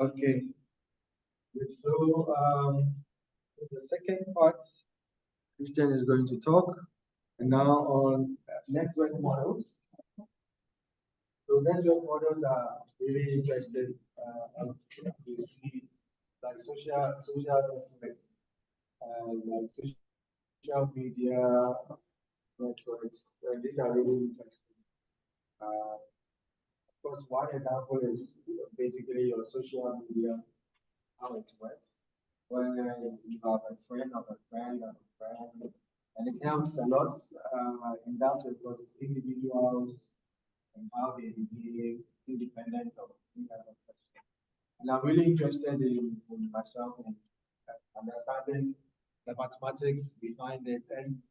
Okay. So the second part, Christian is going to talk, and now on network models. So network models are really interested to see like social networks, like social media networks. These are really interesting. Of course, one example is basically your social media, how it works, where you have a friend of a friend of a friend, and it helps a lot in that because it's individuals and how they behave independent of any kind of person. And I'm really interested in myself in understanding the mathematics behind it, and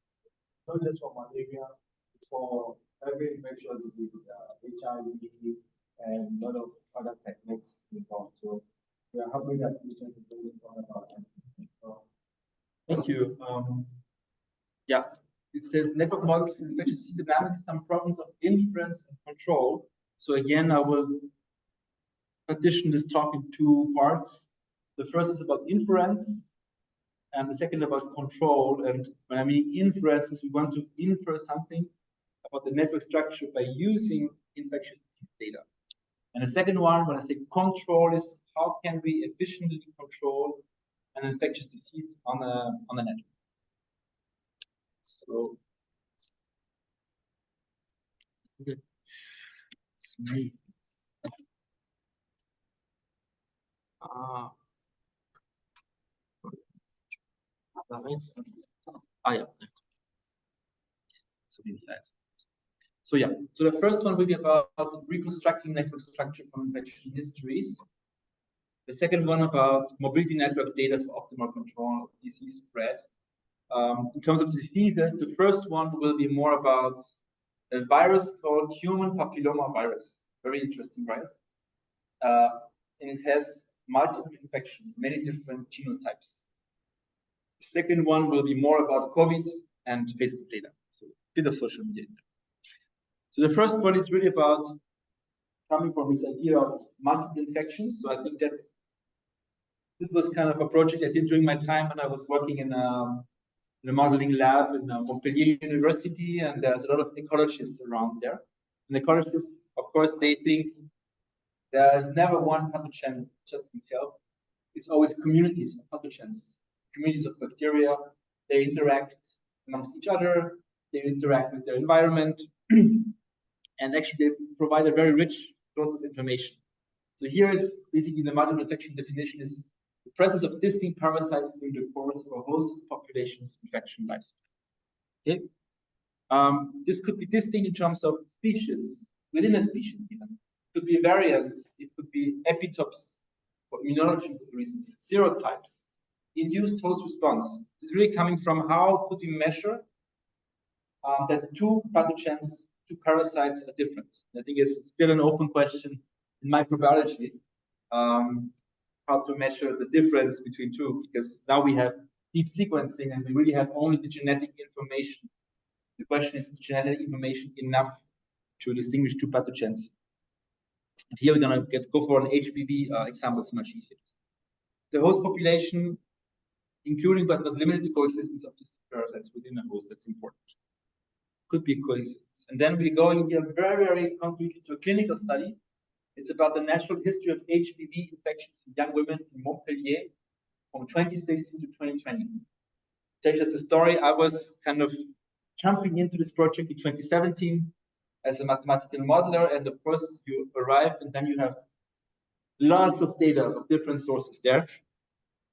not just for malaria, it's for every infectious disease, HIV, and a lot of other techniques involved. So we are happy that we can talk about it. So, thank you. Yeah, it says network models in infectious disease dynamics, some problems of inference and control. So again, I will partition this talk in two parts. The first is about inference, and the second about control. And when I mean inference, is we want to infer something about the network structure by using infectious disease data. And the second one, when I say control, is how can we efficiently control an infectious disease on a network. So, okay. It's me. Yeah. So yeah, so the first one will be about reconstructing network structure from infection histories. The second one about mobility network data for optimal control of disease spread. In terms of diseases, the first one will be more about a virus called human papilloma virus. Very interesting virus. And it has multiple infections, many different genotypes. The second one will be more about COVID and Facebook data, so a bit of social media. So the first one is really about coming from this idea of multiple infections. So I think that this was kind of a project I did during my time when I was working in a modeling lab in Montpellier University, and there's a lot of ecologists around there. And ecologists, of course, they think there's never one pathogen just himself. It's always communities of pathogens, communities of bacteria. They interact amongst each other. They interact with their environment. And actually, they provide a very rich source of information. So here is basically the multiple infection definition is the presence of distinct parasites during the course of a host population's infection lifespan. Okay. This could be distinct in terms of species, within a species even. It could be variants, it could be epitopes for immunology reasons, serotypes, induced host response. This is really coming from how could we measure that two pathogens, two parasites are different. I think it's still an open question in microbiology, how to measure the difference between two, because now we have deep sequencing and we really have only the genetic information. The question is genetic information enough to distinguish two pathogens? And here we're going to go for an HPV example. It's much easier. The host population, including but not limited to coexistence of these parasites within a host, that's important. Could be coexistence. And then we're going here very, very concretely to a clinical study. It's about the natural history of HPV infections in young women in Montpellier from 2016 to 2020. Tell us the story. I was kind of jumping into this project in 2017 as a mathematical modeler, and of course you arrive and then you have lots of data of different sources there.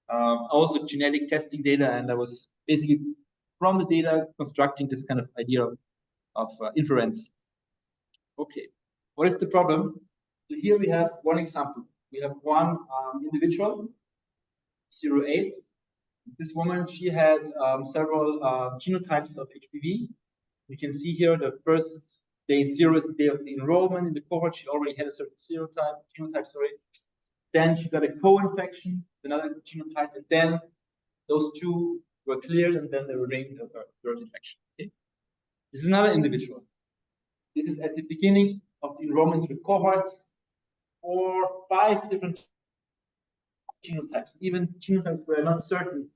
Also genetic testing data, and I was basically from the data constructing this kind of idea of inference. Okay, what is the problem? So here we have one example. We have one individual, 08. This woman, she had several genotypes of HPV. You can see here the first day 0 is the day of the enrollment in the cohort. She already had a certain genotype, sorry. Then she got a co-infection, another genotype, and then those two were cleared, and then they were linked to a third infection. Okay? This is another individual. This is at the beginning of the enrollment in the cohorts. 4, 5 different genotypes. Even genotypes were not certain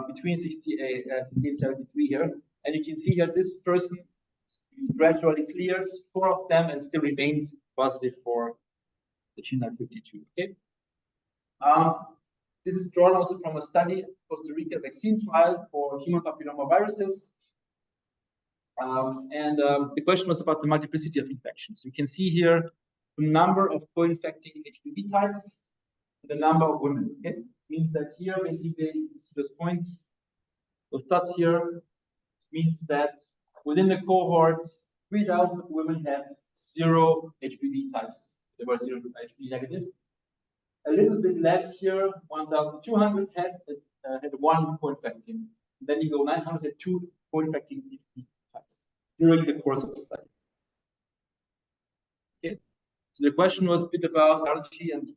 between 68 and 73 here. And you can see here this person gradually cleared 4 of them and still remains positive for the genotype 52. Okay. This is drawn also from a study, Costa Rica vaccine trial for human papillomaviruses. The question was about the multiplicity of infections. You can see here the number of co-infecting HPV types, the number of women. Okay, means that here basically you see those points, those dots here. This means that within the cohort, 3,000 women had 0 HPV types. They were 0 HPV negative. A little bit less here, 1,200 had 1 co-infecting. Then you go 900 had 2 co-infecting HPV types during the course of the study. Okay, so the question was a bit about allergy, and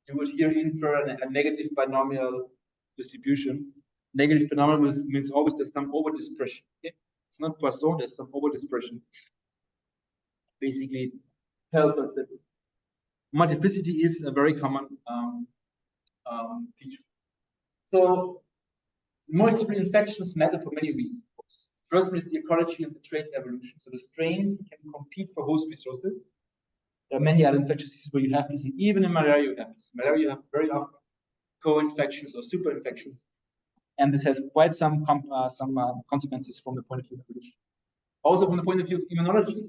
you would here infer a negative binomial distribution. Negative binomial means always there's some over-dispersion. Okay? It's not Poisson, there's some over-dispersion. Basically tells us that multiplicity is a very common feature. So multiple infections matter for many reasons, of course. First one is the ecology and the trait evolution. So the strains can compete for host resources. There are many other infectious diseases where you have this, and even in malaria you have this. Malaria you have very often co-infections or super infections, and this has quite some consequences from the point of view of evolution. Also from the point of view of immunology,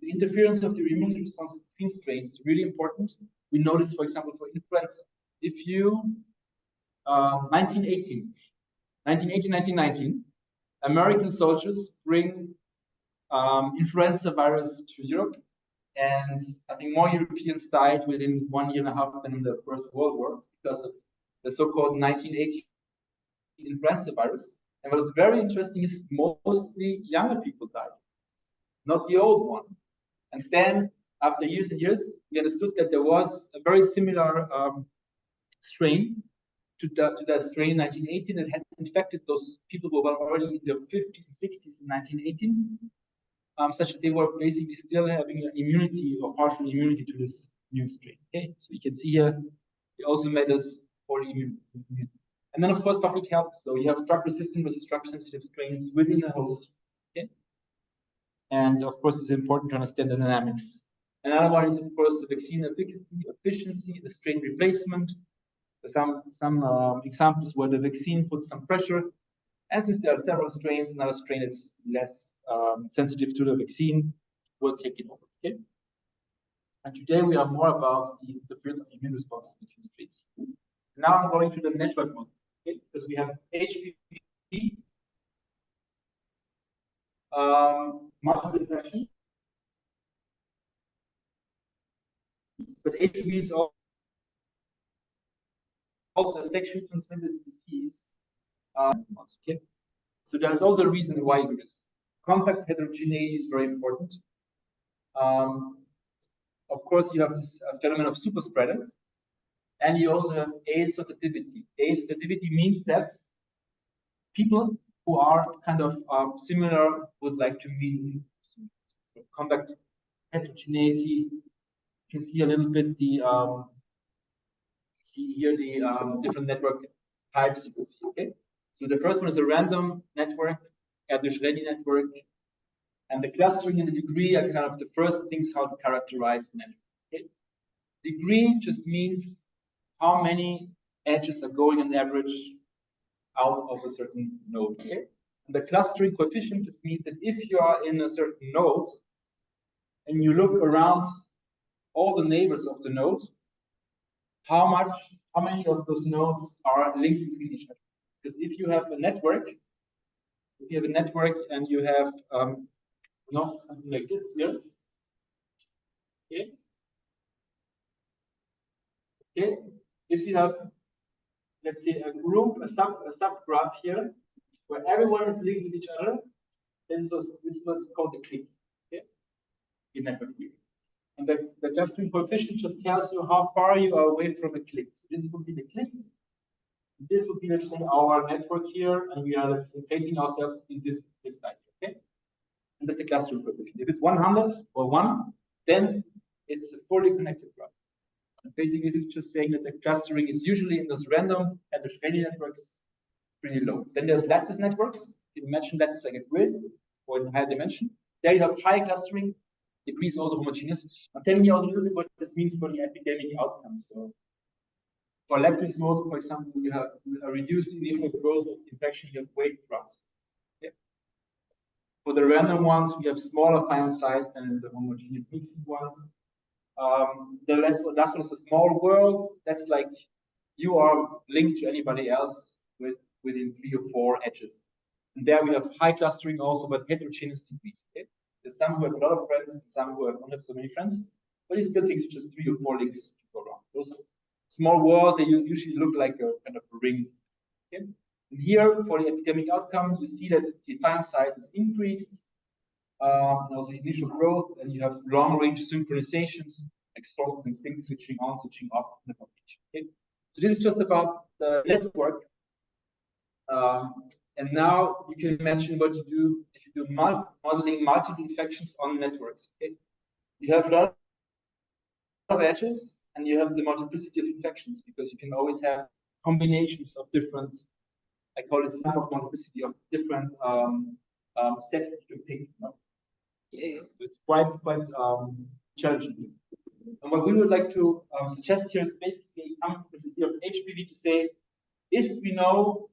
the interference of the immune responses between strains is really important. We notice, for example, for influenza, if you 1918, 1919, American soldiers bring influenza virus to Europe, and I think more Europeans died within 1 year and a half than in the First World War because of the so-called 1918 influenza virus. And what is very interesting is mostly younger people died, not the old one. And then after years and years, we understood that there was a very similar strain to that strain in 1918 that had infected those people who were already in their 50s and 60s in 1918. Such that they were basically still having immunity or partial immunity to this new strain. Okay, so you can see here, it also matters for immune. And then, of course, public health. So you have drug-resistant versus drug-sensitive strains within a host. Okay, and of course, it's important to understand the dynamics. Another one is, of course, the vaccine efficiency, the strain replacement. Some examples where the vaccine puts some pressure. And since there are several strains, another strain is less sensitive to the vaccine will take it over. Okay. And today we are more about the interference of immune responses between strains. Now I'm going to the network model. Okay, because we have HPV, multiple infection, but HPV is also a sexually transmitted disease. Okay. So there's also a reason why you do this. Compact heterogeneity is very important. Of course, you have this phenomenon of super spreader, and you also have associativity. Associativity means that people who are kind of similar would like to meet. Compact heterogeneity. You can see a little bit the see here the different network types you can see. Okay. So the first one is a random network, Erdős-Rényi network, and the clustering and the degree are kind of the first things how to characterize the network. Okay? Degree just means how many edges are going on average out of a certain node. Okay? And the clustering coefficient just means that if you are in a certain node and you look around all the neighbors of the node, how many of those nodes are linked between each other? Because if you have a network, and you have something like this here, okay, if you have, let's say, a group, a subgraph here, where everyone is linked with each other, this was called the clique, okay, in network theory. And the clustering coefficient just tells you how far you are away from a clique. So this would be the clique. This would be, let's say, our network here, and we are, let's say, placing ourselves in this line, okay? And that's the clustering coefficient. If it's 100 or 1, then it's a fully connected graph. Basically, this is just saying that the clustering is usually in those random heterogeneous networks pretty low. Then there's lattice networks. You imagine lattice like a grid or in high dimension. There you have high clustering, degree is also homogeneous. And tell me also a little bit what this means for the epidemic outcomes. So for lattice mode, for example, you have a reduced initial growth of infection, you have weight drops. Okay. For the random ones, we have smaller final size than the homogeneous mixed ones. The last one is a small world. That's like you are linked to anybody else within 3 or 4 edges. And there we have high clustering also, but heterogeneous degrees. Okay? There's some who have a lot of friends, and some who don't have so many friends, but it still takes just 3 or 4 links to go around. Those small worlds, they usually look like a kind of a ring. Okay? And here, for the epidemic outcome, you see that the fine size is increased, and also initial growth, and you have long-range synchronizations, like sort and things switching on, switching off in the population. Okay? So this is just about the network. And now you can imagine what you do if you do modeling multiple infections on networks. Okay? You have a lot of edges, and you have the multiplicity of infections, because you can always have combinations of different, I call it sum of multiplicity of different sets you can pick. You know? It's quite challenging. And what we would like to suggest here is basically come with the idea of HPV to say, if we know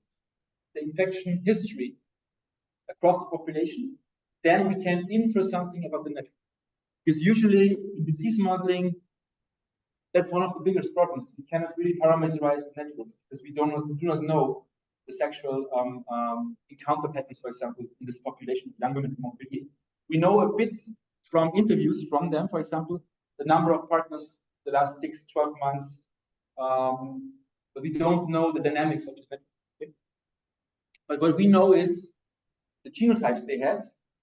the infection history across the population, then we can infer something about the network. Because usually in disease modeling, that's one of the biggest problems. We cannot really parameterize the networks because we do not know the sexual encounter patterns, for example, in this population of young women in Montpellier. We know a bit from interviews from them, for example, the number of partners the last 6, 12 months, but we don't know the dynamics of this network. Okay? But what we know is the genotypes they had,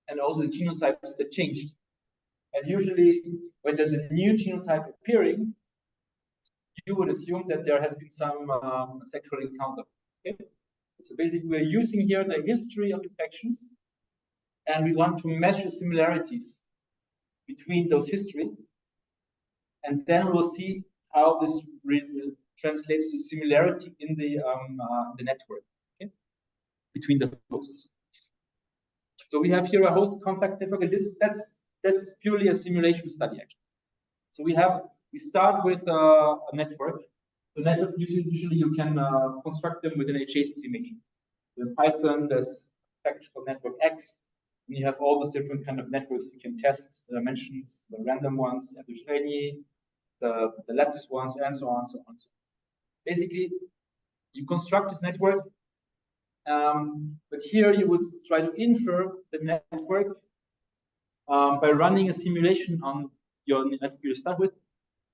and also the genotypes that changed. And usually, when there's a new genotype appearing, you would assume that there has been some sexual encounter. Okay? So basically, we're using here the history of infections, and we want to measure similarities between those history, and then we'll see how this translates to similarity in the network, okay, between the hosts. So we have here a host contact network, and that's purely a simulation study actually. So we start with a network. The network usually you can construct them with an adjacency making. In Python, there's a package called network X. And you have all those different kind of networks you can test the dimensions, the random ones, the lattice ones, and so on, so on. So basically, you construct this network, but here you would try to infer the network by running a simulation on your network you start with,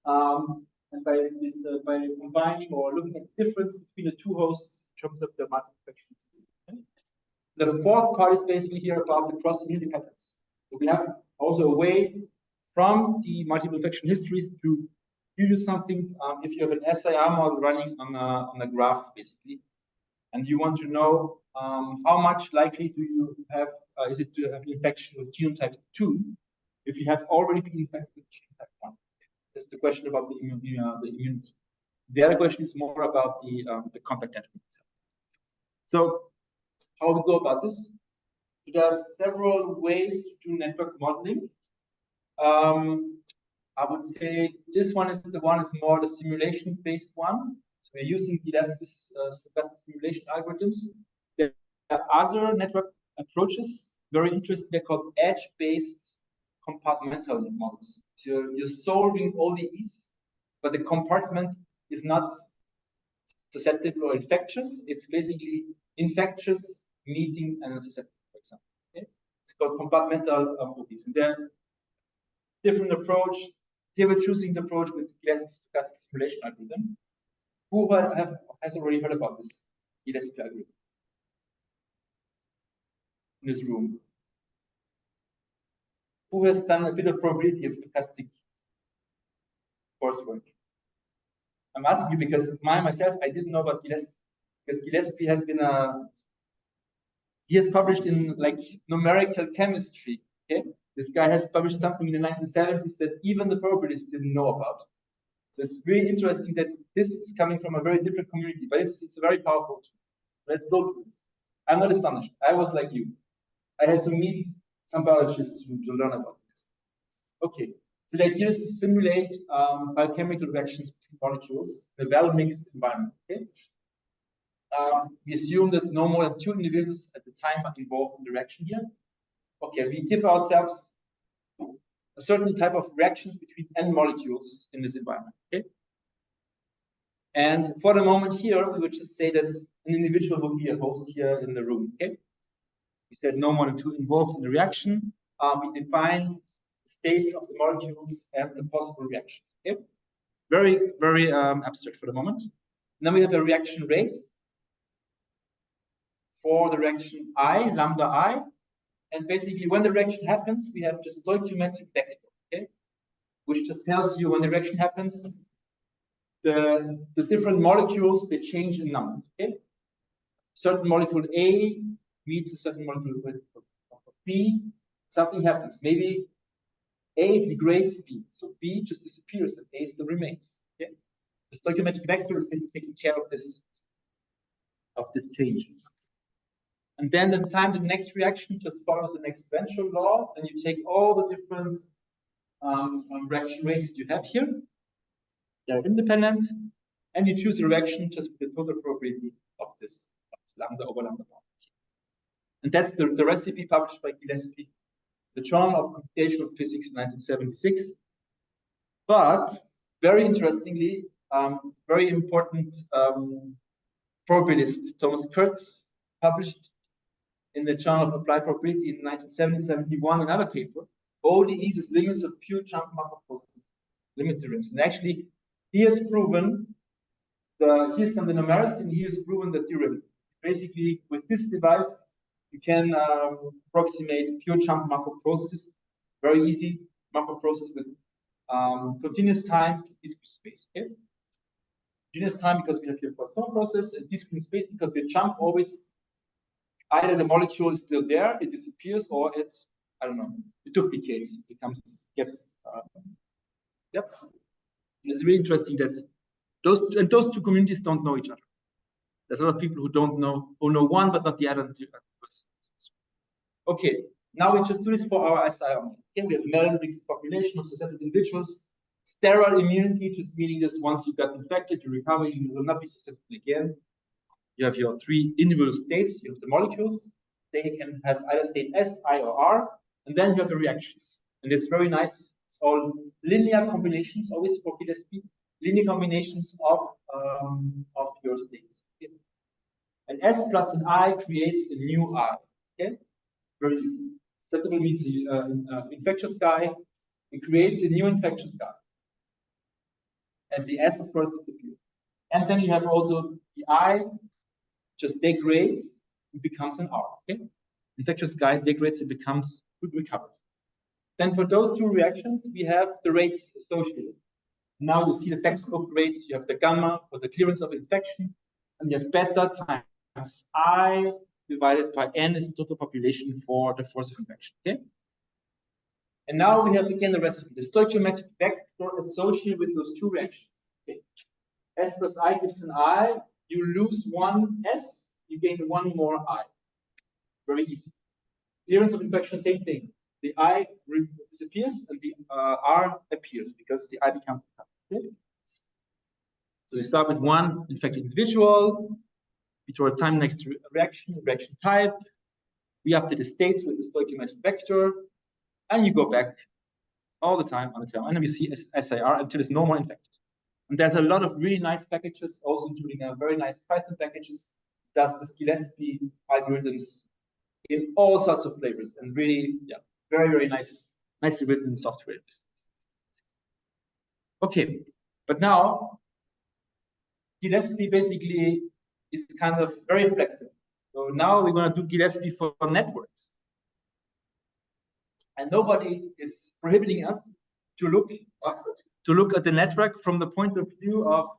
and by combining or looking at the difference between the two hosts in terms of the multiplications. The fourth part is basically here about the cross-unity patterns. So we have also a way from the multiple infection histories to use something if you have an SIR model running on a graph, basically, and you want to know how much likely do you have, is it to have an infection with genotype 2 if you have already been infected with genotype 1? That's the question about the immunity. The other question is more about the contact network itself. So how we go about this? There are several ways to do network modeling. I would say this one is more the simulation-based one. So we're using the stochastic simulation algorithms. There are other network approaches, very interesting. They're called edge-based compartmental models. So you're solving all these, but the compartment is not susceptible or infectious. It's basically infectious meeting and susceptible, for example. Okay? It's called compartmental OPs. And then different approach. Here we're choosing the approach with Gillespie stochastic simulation algorithm. Who has already heard about this Gillespie algorithm in this room? Who has done a bit of probability and stochastic coursework? I'm asking you because myself, I didn't know about Gillespie, because Gillespie has been he has published in like numerical chemistry. Okay, this guy has published something in the 1970s that even the probabilists didn't know about. So it's really interesting that this is coming from a very different community, but it's a very powerful tool. Let's go through this. I'm not astonished. I was like you. I had to meet some biologists to learn about this. Okay, so the idea is to simulate biochemical reactions between molecules in a well-mixed environment. Okay, we assume that no more than 2 individuals at the time are involved in the reaction here. Okay, we give ourselves a certain type of reactions between n molecules in this environment. Okay, and for the moment here, we would just say that an individual would be a host here in the room. Okay, we said no more than 2 involved in the reaction. We define states of the molecules and the possible reactions. Okay, very abstract for the moment. And then we have a reaction rate for the reaction I, lambda I, and basically when the reaction happens, we have the stoichiometric vector, okay, which just tells you when the reaction happens, the different molecules, they change in number. Okay, certain molecule A meets a certain molecule with B, something happens. Maybe A degrades B, so B just disappears and A still remains. Okay, the stoichiometric vector is taking care of this change. And then the time the next reaction just follows an exponential law, and you take all the different reaction rates that you have here. They're independent, and you choose a reaction just with the total probability of this lambda over lambda. And that's the recipe published by Gillespie, the Journal of Computational Physics, 1976. But very interestingly, very important probabilist Thomas Kurtz published in the Journal of Applied Probability in 1970-71 another paper, ODEs as limits of pure jump Markov processes, limit theorems. And actually, he has proven he's done the numerics and he has proven the theorem. Basically, with this device, you can approximate pure jump Markov processes. Very easy Markov process with continuous time, discrete space. Okay? Continuous time because we have here Poisson process, and discrete space because we jump always. Either the molecule is still there, it disappears, or it, I don't know, it duplicates, yep. It's really interesting that those 2 communities don't know each other. There's a lot of people who don't know, who know one, but not the other. Okay, now we just do this for our SIR. Okay, we have a mixed population of susceptible individuals. Sterile immunity, just meaning this once you got infected, you recover, you will not be susceptible again. You have your 3 individual states. You have the molecules. They can have either state S, I, or R. And then you have the reactions. And it's very nice. It's all linear combinations, always for Gillespie. Linear combinations of your states. Okay? And S plus an I creates a new I. Okay? Very easy. Susceptible means the infectious guy. It creates a new infectious guy. And the S, of course, disappears. And then you have also the I just degrades, it becomes an R. Okay? Infectious guy degrades, it becomes recovered. Then for those 2 reactions, we have the rates associated. Now you see the textbook rates, you have the gamma for the clearance of infection, and you have beta times I divided by N is the total population for the force of infection. Okay? And now we have again the recipe, the stoichiometric vector associated with those 2 reactions. Okay? S plus I gives an I. You lose 1 S, you gain 1 more I. Very easy. Clearance of infection, same thing. The I disappears and the R appears because the I becomes okay? So we start with 1 infected individual. We draw a time next to reaction type. We update the states with the stoichiometric vector, and you go back all the time on the tail. And then we see SIR until there's no more infected. And there's a lot of really nice packages, also including very nice Python packages, does the Gillespie algorithms in all sorts of flavors, and really, yeah, very nicely written software. Okay, but now Gillespie basically is kind of very flexible. So now we're going to do Gillespie for networks, and nobody is prohibiting us to look at the network from the point of view of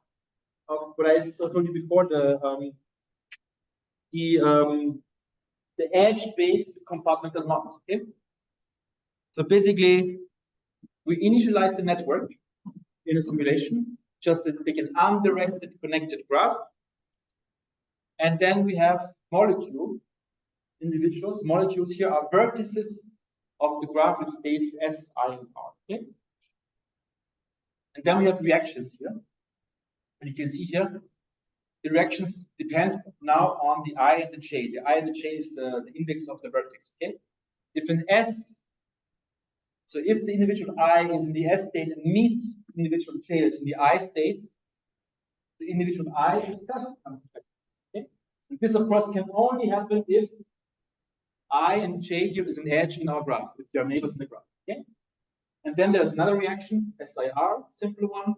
what I told you before, the edge-based compartmental models. Okay, so basically we initialize the network in a simulation, just like an undirected connected graph. And then we have molecules, individuals. Molecules here are vertices of the graph with states S, I, and R. Okay? And then we have reactions here. And you can see here, the reactions depend now on the I and the J. The I and the J is the index of the vertex. Okay? If an S, so if the individual I is in the S state and meets the individual J that's in the I state, the individual I itself comes back. Okay? And this, of course, can only happen if I and J here is an edge in our graph, if they are neighbors in the graph. Okay? And then there's another reaction, SIR, simple one.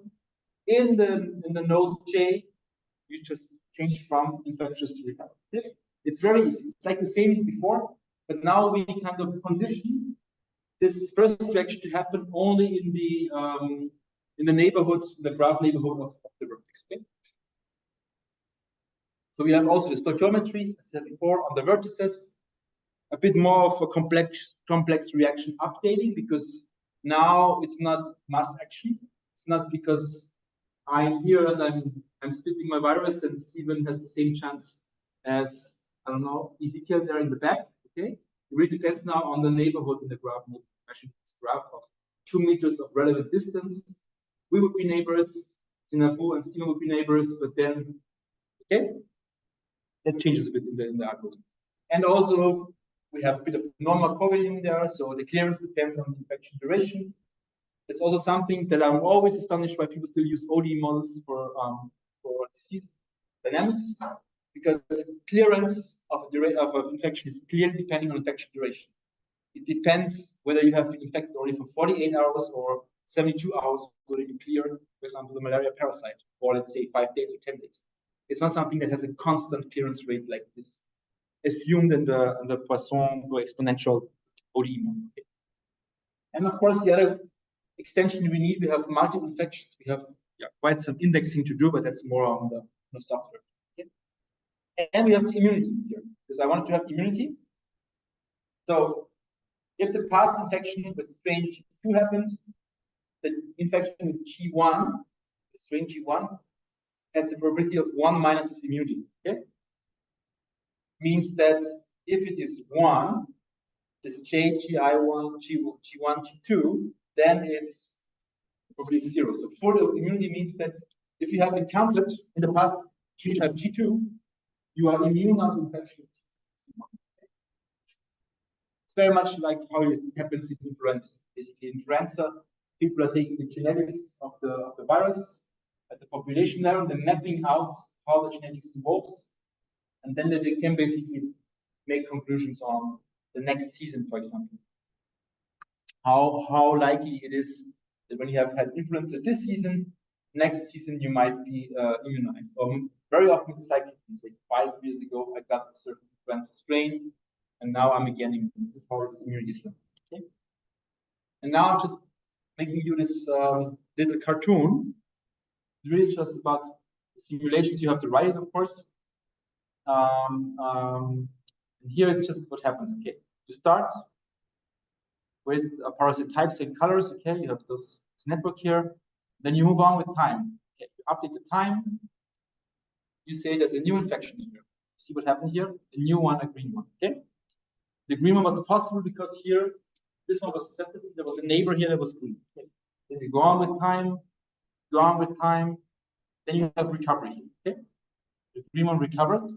In the node J, you just change from infectious to recover. Okay? It's very easy. It's like the same before, but now we kind of condition this first reaction to happen only in the neighborhood, the graph neighborhood of the vertex. Okay? So we have also the stoichiometry, as I said before, on the vertices. A bit more of a complex reaction updating, because now it's not mass action. It's not because I'm here and I'm splitting my virus and Steven has the same chance as, I don't know, Ezekiel there in the back. Okay, it really depends now on the neighborhood in the graph. Actually, this graph of 2 meters of relevant distance. We would be neighbors, Sinabu and Steven would be neighbors, but then, okay, that changes a bit in the algorithm. And also, we have a bit of normal covariance there, so the clearance depends on the infection duration. It's also something that I'm always astonished why people still use ODE models for disease dynamics, because clearance of an infection is clearly depending on infection duration. It depends whether you have been infected only for 48 hours or 72 hours, whether you clear, for example, the malaria parasite, or let's say 5 days or 10 days. It's not something that has a constant clearance rate like this, assumed in the Poisson or exponential ODE model. Okay. And of course, the other extension we need, we have multiple infections. We have quite some indexing to do, but that's more on the software. Okay. And we have the immunity here, because I wanted to have immunity. So if the past infection with strain G2 happened, the infection with G1, strain G1, has the probability of 1 minus this immunity. Okay? Means that if it is 1, this J, GI1, G1, G2, then it's probably 0. So full immunity means that if you have encountered in the past G type G2, you are immune to infection. It's very much like how it happens in influenza. Basically, in influenza, people are taking the genetics of the virus at the population level, then mapping out how the genetics evolves, and then they can basically make conclusions on the next season, for example. How likely it is that when you have had influenza this season, next season you might be immunized. Very often it's cyclic. It's like 5 years ago, I got a certain influenza strain, and now I'm again immune. This is how it's immunity is. Okay? And now I'm just making you this little cartoon. It's really just about the simulations. You have to write it, of course. And here is just what happens. Okay, you start with a parasite type, same colors. Okay, you have this network here. Then you move on with time. Okay, you update the time. You say there's a new infection here. See what happened here? A new one, a green one. Okay, the green one was possible because here this one was susceptible. There was a neighbor here that was green. Okay. Then you go on with time. Go on with time. Then you have recovery. Okay, the green one recovers.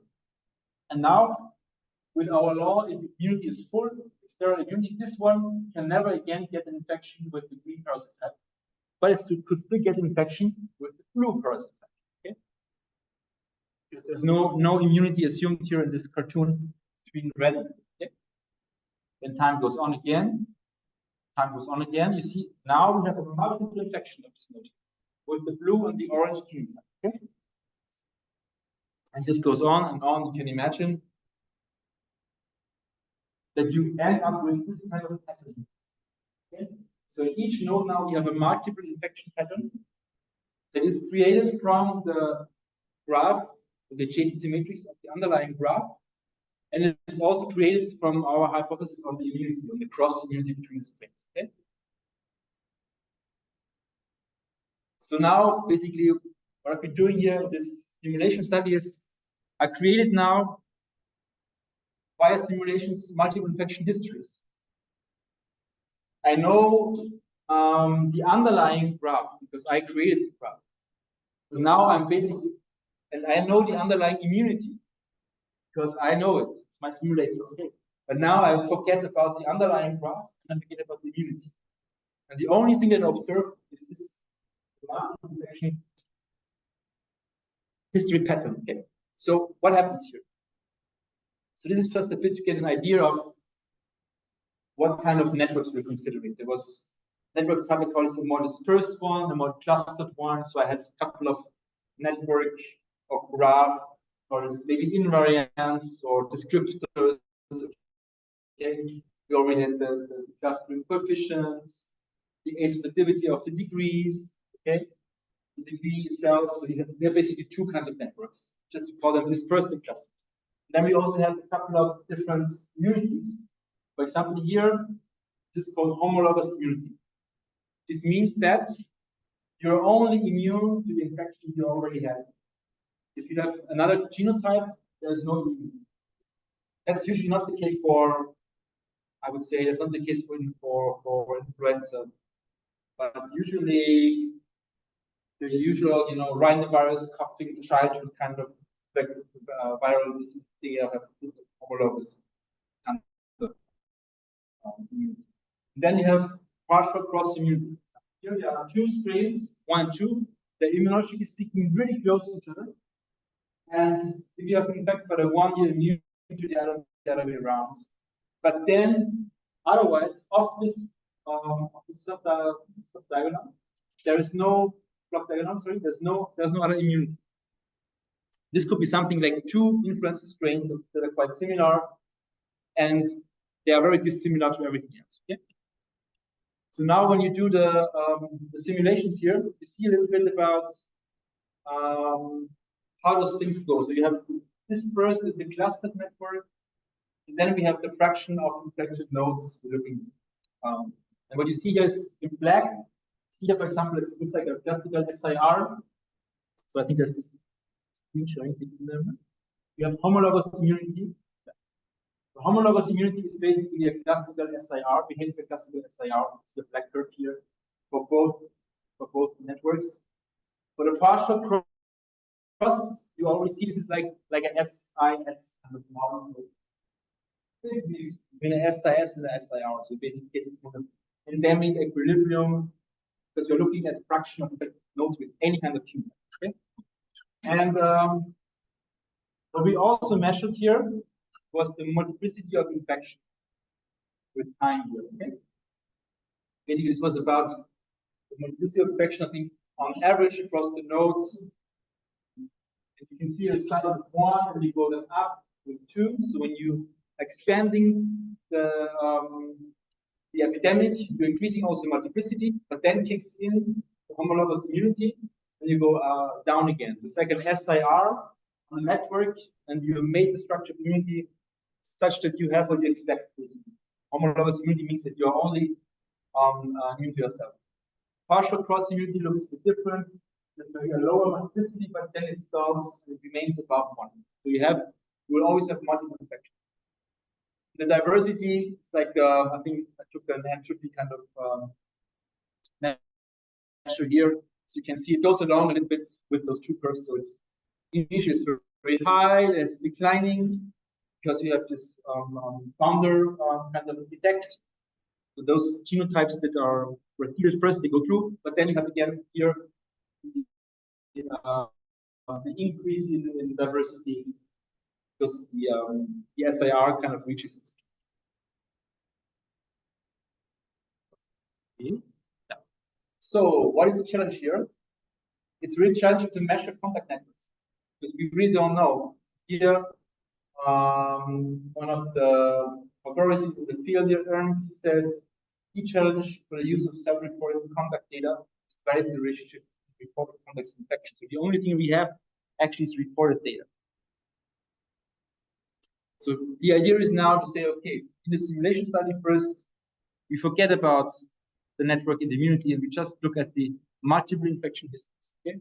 And now, with our law, if immunity is full, external immunity, this one can never again get an infection with the green parasite type, but it could still get infection with the blue parasite type. Okay? Because there's no immunity assumed here in this cartoon between red and blue. Okay? Then time goes on again. Time goes on again. You see, now we have a multiple infection of this node with the blue and the orange gene type. Okay? And this goes on and on. You can imagine that you end up with this kind of pattern. Okay? So in each node now we have a multiple infection pattern that is created from the graph, the adjacent symmetries of the underlying graph, and it is also created from our hypothesis on the immunity, on the cross immunity between the strains. Okay? So now, basically, what I've been doing here, this simulation study is, I created now via simulations multiple infection histories. I know the underlying graph because I created the graph. So now I'm basically, and I know the underlying immunity because I know it. It's my simulator. Okay. But now I forget about the underlying graph and I forget about the immunity. And the only thing that I observe is this infection history pattern. Okay. So what happens here? So this is just a bit to get an idea of what kind of networks we're considering. There was network type, I call it a more dispersed one, a more clustered one. So I had a couple of network or graph, or maybe invariants or descriptors. Okay. We already had the clustering coefficients, the associativity of the degrees. Okay. The degree itself. So you have basically two kinds of networks, just to call them dispersed and clustered. Then we also have a couple of different immunities. For example, here, this is called homologous immunity. This means that you're only immune to the infection you already had. If you have another genotype, there's no immunity. That's usually not the case for, I would say, that's not the case for influenza. But usually, the usual, rhinovirus, coughing, childhood kind of viral disease, they have homologous kind of immunity. Then you have partial cross immunity. Here there are two strains, 1 and 2. They're immunologically speaking really close to each other. And if you have been infected by the one, you're immune to the other way around. But then, otherwise, of this subdiagonal, there is no block diagonal. Sorry, there's no other immunity. This could be something like two influenza strains that are quite similar, and they are very dissimilar to everything else. Okay. So now, when you do the simulations here, you see a little bit about how those things go. So you have dispersed the clustered network, and then we have the fraction of infected nodes we're looking at. And what you see here is in black. Here, for example, it looks like a classical SIR. So I think there's this screen showing them. You have homologous immunity. The homologous immunity is basically a classical SIR, behaves like a classical SIR. It's the black curve here for both networks. For the partial cross, you always see this is like an SIS kind of model. Between an SIS and an SIR. So basically get this kind of endemic equilibrium because you're looking at a fraction of infected nodes with any kind of tumor. Okay. And what we also measured here was the multiplicity of infection with time here. Okay. Basically, this was about the multiplicity of infection, I think, on average across the nodes. And you can see it started with 1 and you go then up with 2. So when you expanding the epidemic, you're increasing also multiplicity, but then kicks in the homologous immunity, and you go down again. So it's like an SIR on a network, and you made the structure of immunity such that you have what you expect. Basically. Homologous immunity means that you're only immune to yourself. Partial cross immunity looks a bit different. There's a lower multiplicity, but then it starts, it remains above 1. So you will always have multiple infections. The diversity, it's like I think I took an entropy kind of measure here. So you can see it goes along a little bit with those two curves. So it's initially it's very high, it's declining because you have this founder kind of effect. So those genotypes that were here first, they go through, but then you have again here the increase in diversity because the SIR kind of reaches its peak. Yeah. So what is the challenge here? It's really challenging to measure contact networks because we really don't know. Here, one of the authorities in the field here, Ernst, says key challenge for the use of self-reported contact data is to validate the relationship between reported contacts and infection. So the only thing we have actually is reported data. So the idea is now to say, okay, in the simulation study first, we forget about the network and the immunity, and we just look at the multiple infection histories. Okay.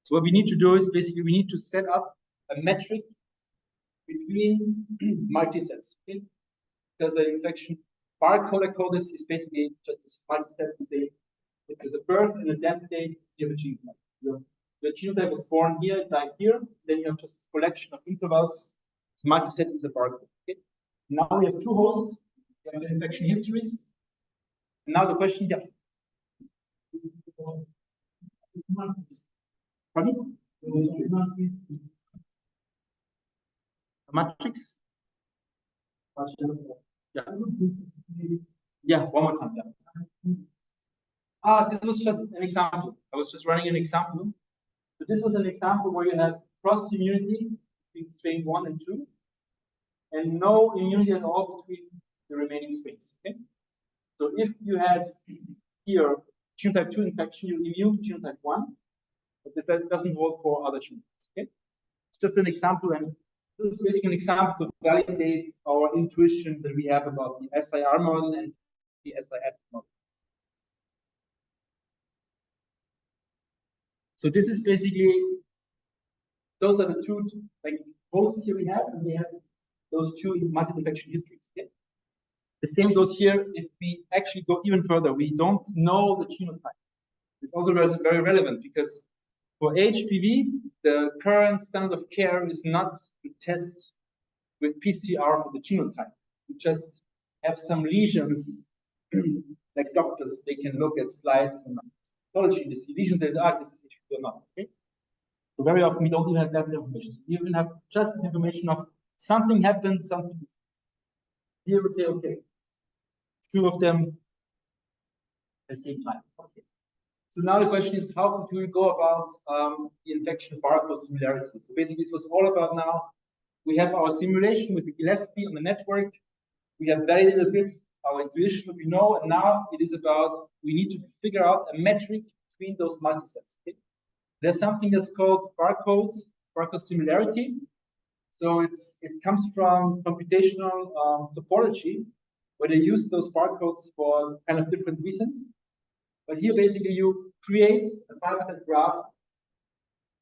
So what we need to do is basically we need to set up a metric between multi-sets. Okay. Because the infection barcode code is basically just a multi-set to say if there's a birth and a death date, you have a genotype. The genotype was born here, died here, then you have just a collection of intervals. This multi-set is a barcode. Okay. Now we have two hosts, we have the infection histories. And now the question, yeah. Pardon? A matrix? Yeah. Yeah, one more time. Yeah. This was just an example. I was just running an example. So this was an example where you have cross immunity between strain 1 and 2, and no immunity at all between the remaining strains. Okay. So if you had here genotype 2 infection, you're immune to genotype 1, but that doesn't hold for other genotypes. Okay. It's just an example, and this is basically an example to validate our intuition that we have about the SIR model and the SIS model. So this is basically, those are the two like hosts here we have, and we have those two multiple infection histories. Okay? The same goes here if we actually go even further. We don't know the genotype. It's also very relevant because for HPV, the current standard of care is not to test with PCR for the genotype. We just have some lesions, like doctors, they can look at slides and pathology, they see lesions, they say, this is HPV or not. Okay? So very often we don't even have that information. We even have just information of something happened, something. Here we say, okay, two of them at the same time. Okay. So now the question is, how do we go about the infection barcode similarity? So basically, this was all about now. We have our simulation with the Gillespie on the network. We have validated a bit our intuition, what we know, and now it is about we need to figure out a metric between those multisets. Okay? There's something that's called barcode similarity. So it comes from computational topology, where they use those barcodes for kind of different reasons. But here, basically, you create a bipartite graph,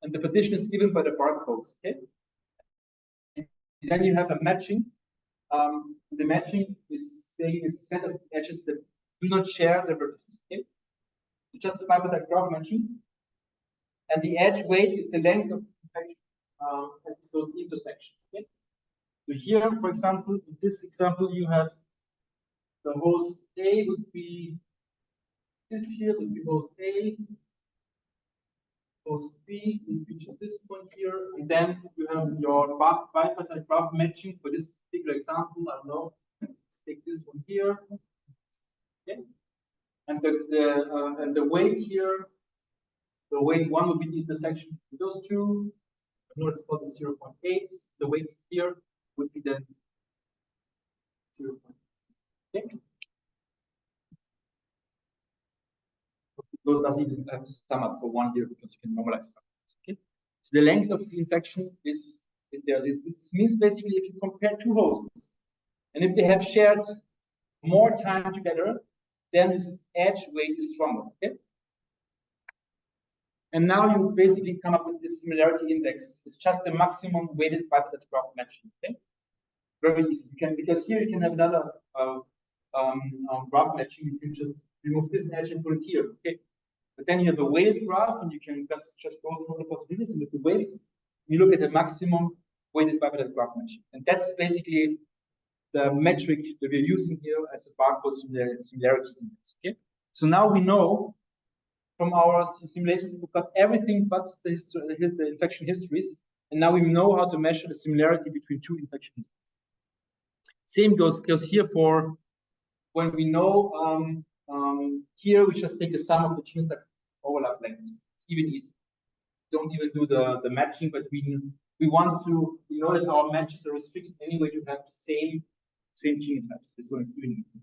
and the position is given by the barcodes. Okay. And then you have a matching. The matching is saying it's a set of edges that do not share the vertices. Okay. So just a bipartite graph matching, and the edge weight is the length of the episode intersection. Okay. So here, for example, in this example, you have the host A would be this here would be host A, host B would be just this point here, and then you have your bipartite graph matching for this particular example. I don't know. Let's take this one here. Okay, and the weight here, the weight 1 would be the intersection between those two. I know it's called the 0.8. The weight here would be then 0.8. Okay. Those doesn't even have to sum up for one here because you can normalize factors. Okay. So the length of the infection is there. This means basically if you compare two hosts, and if they have shared more time together, then this edge weight is stronger. Okay. And now you basically come up with this similarity index. It's just the maximum weighted bipartite graph matching. Okay. Very easy. You can, because here you can have another graph matching. You can just remove this edge and put it here. Okay. But then you have a weighted graph, and you can just go through the possibilities with the weights. You look at the maximum weighted bipartite graph matching, and that's basically the metric that we're using here as a barcode similarity index. Okay. So now we know from our simulations we've got everything but the infection histories, and now we know how to measure the similarity between two infection histories. Same goes here for when we know here we just take the sum of the genotype overlap lengths. It's even easy. Don't even do the matching, but we want to, we know that our matches are restricted anyway to have the same genotypes. This one is even easy.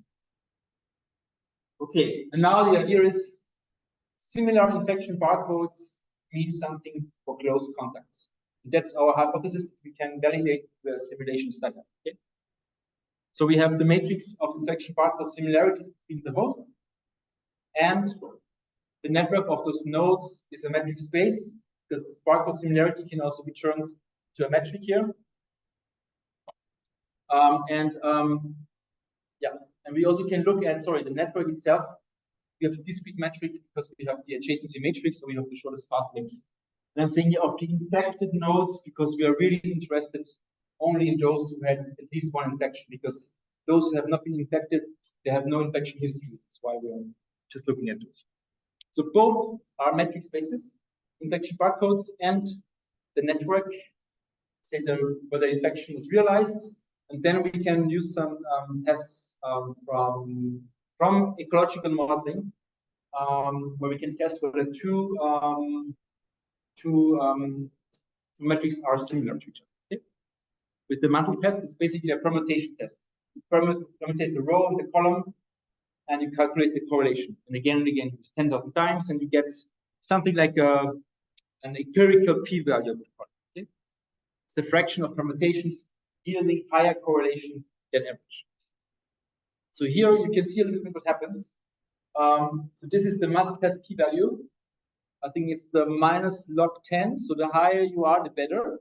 Okay, and now the idea is similar infection barcodes mean something for close contacts. That's our hypothesis. We can validate the simulation study. Okay. So we have the matrix of infection barcode similarities between the host and the network of those nodes is a metric space, because the barcode similarity can also be turned to a metric here. Yeah, and we also can look at, sorry, the network itself. We have a discrete metric because we have the adjacency matrix, so we have the shortest path links. And I'm saying here of the infected nodes because we are really interested only in those who had at least one infection, because those who have not been infected, they have no infection history. That's why we're just looking at those. So both are metric spaces, infection barcodes and the network, say whether infection is realized, and then we can use some tests from ecological modeling, where we can test whether two metrics are similar to each other. Okay? With the mantle test, it's basically a permutation test. You permutate the row and the column, and you calculate the correlation. And again, you use 10,000 times, and you get something like an empirical p-value. Okay? It's the fraction of permutations yielding higher correlation than average. So here you can see a little bit what happens. So this is the mantle test p-value. I think it's the minus log 10. So the higher you are, the better.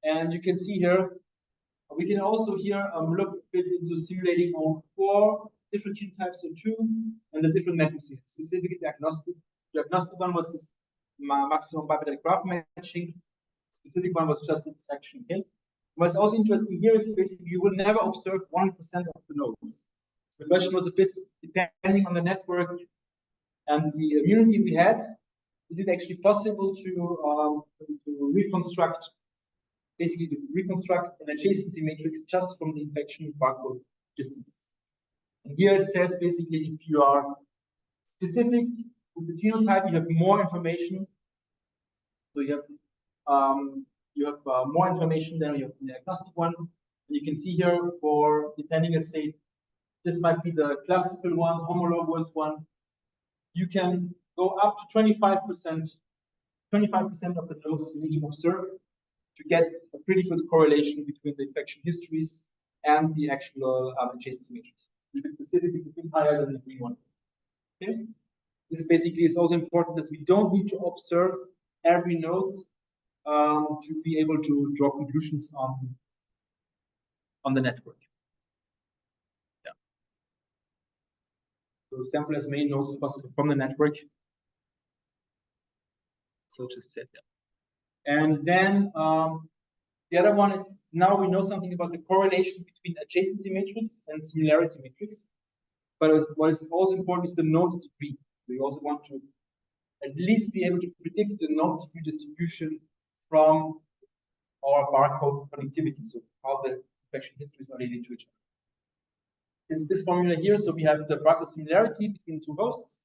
And you can see here, we can also here look a bit into simulating on 4 different genotypes or 2 and the different metrics here. Specifically diagnostic. Diagnostic one was this maximum bipolar graph matching. Specific one was just intersection. Okay. What's also interesting here is basically you will never observe 100% of the nodes. So the question was a bit depending on the network and the immunity we had. Is it actually possible to reconstruct, basically to reconstruct an adjacency matrix just from the infection barcode distances? And here it says basically if you are specific with the genotype, you have more information. So you have more information than you have in the diagnostic one. And you can see here for depending, let's say this might be the classical one, homologous one. You can go up to 25% of the nodes you need to observe to get a pretty good correlation between the infection histories and the actual adjacency matrix. To be specific, it's a bit higher than the green one. Okay. This basically is also important that we don't need to observe every node to be able to draw conclusions on the network. Yeah. So sample as many nodes as possible from the network. So just set that. And then the other one is now we know something about the correlation between adjacency matrix and similarity matrix. But what is also important is the node degree. We also want to at least be able to predict the node degree distribution from our barcode connectivity. So how the infection histories are related to each other. It's this formula here. So we have the barcode similarity between two hosts.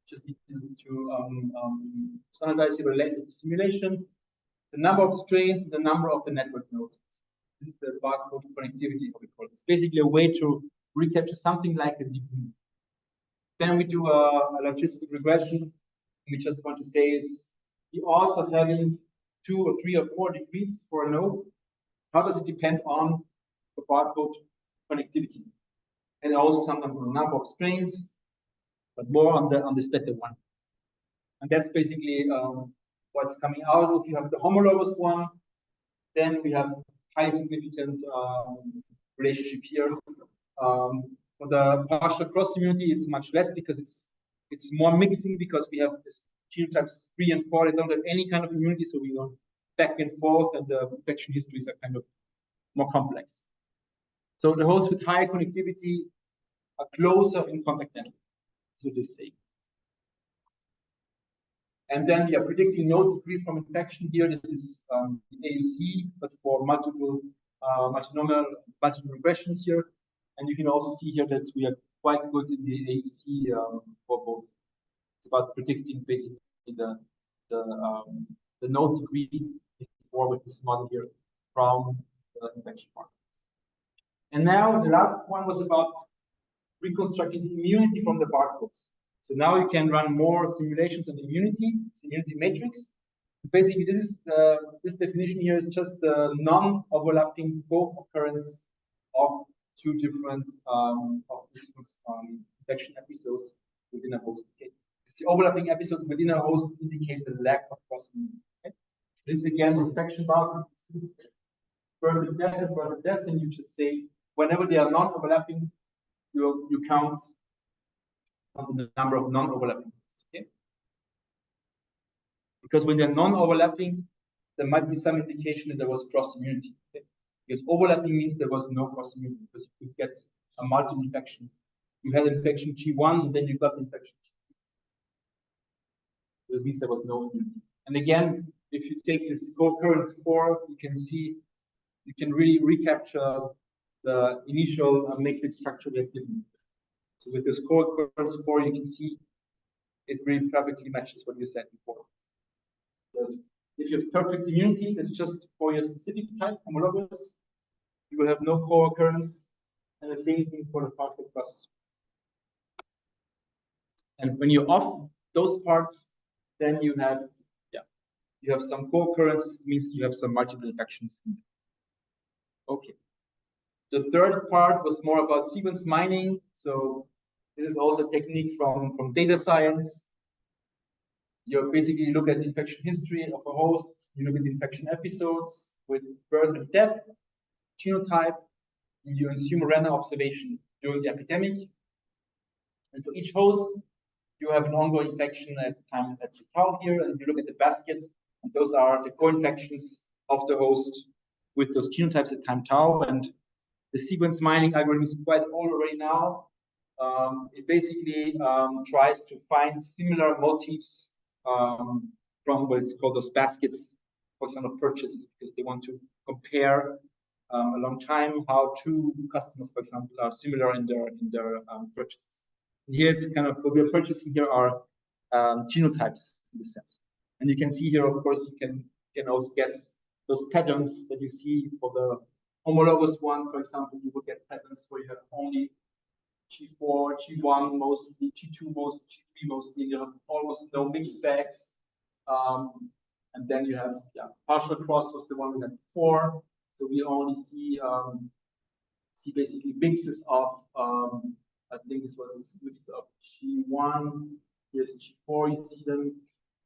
Just need to standardize the related simulation, the number of strains, and the number of the network nodes. This is the barcode connectivity, what we call it. It's basically a way to recapture something like a degree. Then we do a logistic regression. We just want to say is the odds of having 2 or 3 or 4 degrees for a node. How does it depend on the barcode connectivity? And also sometimes on the number of strains, but more on the splitter one. And that's basically what's coming out. If you have the homologous one, then we have high significant relationship here. For the partial cross immunity, it's much less because it's more mixing because we have this genotypes 3 and 4. They don't have any kind of immunity, so we go back and forth, and the infection histories are kind of more complex. So the hosts with higher connectivity are closer in contact network. So this say. And then we are predicting node degree from infection here. This is the AUC, but for multiple multinomial regressions here. And you can also see here that we are quite good in the AUC for both. It's about predicting basically the node degree before with this model here from the infection part. And now the last one was about reconstructing the immunity from the barcodes. So now you can run more simulations on the immunity matrix. Basically, this definition here is just the non-overlapping co-occurrence of two different infection episodes within a host. Okay, it's the overlapping episodes within a host indicate the lack of cross-immunity. Okay? This is again the infection marker. Further death, and you just say whenever they are non-overlapping, you count on the number of non-overlapping. Okay? Because when they're non-overlapping, there might be some indication that there was cross-immunity. Okay? Because overlapping means there was no cross-immunity, because you could get a multi-infection. You had infection G1, and then you got infection G2. So it means there was no immunity. And again, if you take this co-occurrence score, you can see, you can really recapture the initial matrix structure we have given. So with this co-occurrence score, you can see it really perfectly matches what you said before. Because if you have perfect immunity, that's just for your specific type, homologous, you will have no co-occurrence, and the same thing for the partial plus. And when you're off those parts, then you have, you have some co-occurrences. It means you have some multiple infections. Okay. The third part was more about sequence mining. So this is also a technique from data science. You basically look at the infection history of a host. You look at the infection episodes with birth and death, genotype. You assume a random observation during the epidemic. And for each host, you have an ongoing infection at the time at the tau here, and you look at the basket, and those are the co-infections of the host with those genotypes at time tau. And the sequence mining algorithm is quite old already now. It basically tries to find similar motifs from what it's called those baskets, for example, purchases, because they want to compare a long time how two customers, for example, are similar in their purchases. And here it's kind of what we are purchasing here are genotypes in this sense. And you can see here, of course, you can also get those patterns that you see for the homologous one. For example, you will get patterns where you have only G4, G1 mostly, G2 mostly, G3 mostly, you have almost no mixed bags. And then you have, partial cross was the one we had before. So we only see basically mixes of, I think this was mix of G1, here's G4, you see them,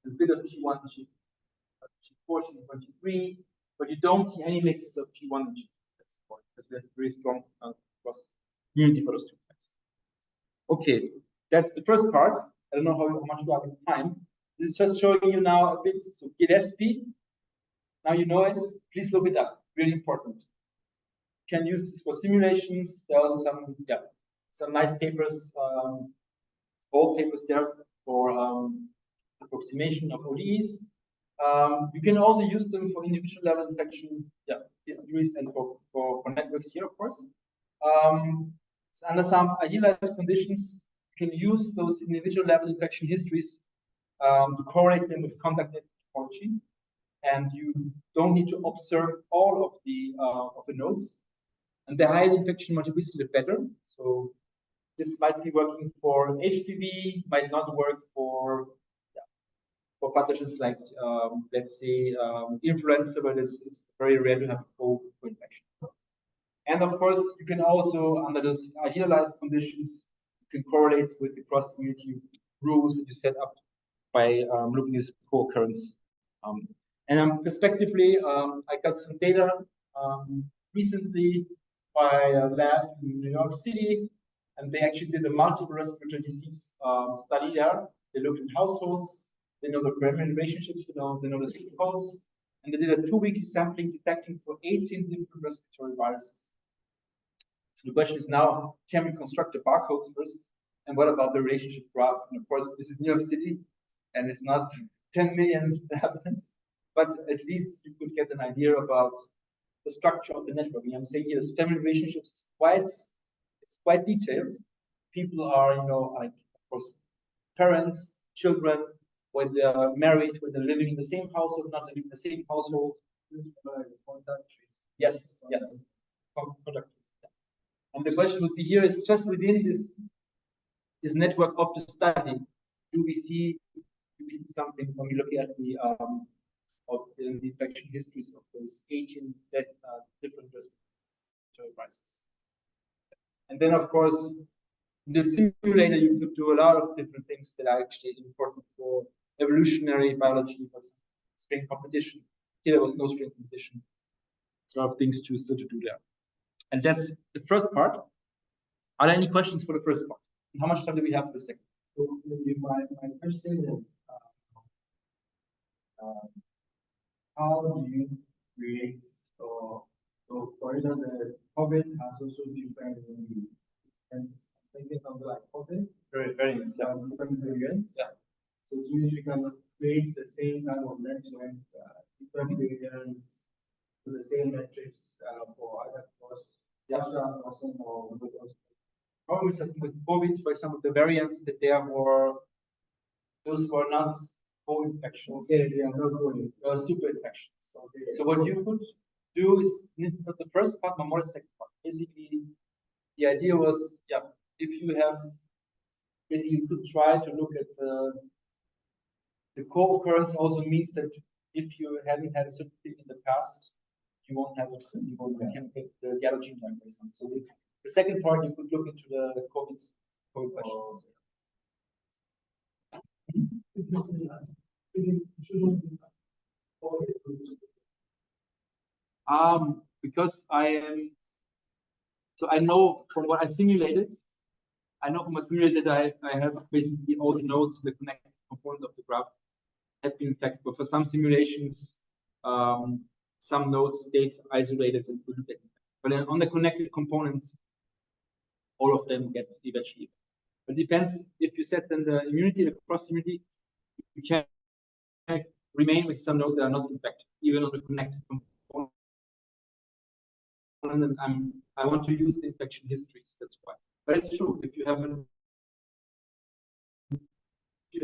a bit of G1, G4, G1, G3, but you don't see any mixes of G1 and G2. That's important, because we have very strong cross unity for those two types. Okay, that's the first part. I don't know how much we have in time. This is just showing you now a bit. So GetSP. Now you know it. Please look it up. Really important. You can use this for simulations. There are also some nice papers, old papers there for approximation of ODEs. You can also use them for individual level infection, histories, and for networks here, of course. So under some idealized conditions, you can use those individual level infection histories to correlate them with contact net topology, and you don't need to observe all of the nodes. And the higher the infection multiplicity, the better. So this might be working for HPV, might not work for pathogens like let's say influenza, but it's very rare to have a co-infection. And of course, you can also, under those idealized conditions, you can correlate with the cross-immunity rules that you set up by looking at this co-occurrence. And prospectively, I got some data recently by a lab in New York City, and they actually did a multiple respiratory disease study there. They looked at households, they know the primary relationships, they know the zip codes, and they did a 2-weekly sampling detecting for 18 different respiratory viruses. So the question is now, can we construct the barcodes first? And what about the relationship graph? And of course, this is New York City, and it's not 10 million inhabitants, but at least you could get an idea about the structure of the network. And I'm saying here, the family relationships, it's quite detailed. People are, like, of course, parents, children, when they're married, when they're living in the same household, not living in the same household. Yes. Contact trees. And the question would be here is just within this network of the study, do we see something when we look at the infection histories of those 18 different respiratory viruses? And then, of course, In the simulator, you could do a lot of different things that are actually important for evolutionary biology, for example, strain competition. Here there was no strain competition. A lot of things to still to do there. And that's the first part. Are there any questions for the first part? And how much time do we have for the second? So my question is, how do you create or so for example, the COVID has also different and thinking something like COVID, Variants, yeah. different variants. Yeah. So it means we can create the same kind of network, different variants to the same metrics for other course, partial person or Problems with COVID, for example, the variants that there were, those were not co-infections. okay, they are not going. They were super infections. Okay. So what you could do is not the first part, but more the second part. Basically, the idea was, yeah, if you have, basically, you could try to look at the co-occurrence also means that if you haven't had a certain thing in the past, you won't have it, you won't can get the allergen time, for example. So the second part, you could look into the COVID questions. Because I am, so I know from what I simulated, I know from a simulated I have basically all the nodes, the connected component of the graph have been infected. But for some simulations, some nodes stayed isolated and couldn't get infected. But then on the connected component, all of them get eventually. But it depends if you set then the immunity, the cross immunity, you can remain with some nodes that are not infected, even on the connected component. And I want to use the infection histories, that's why. But it's true, if you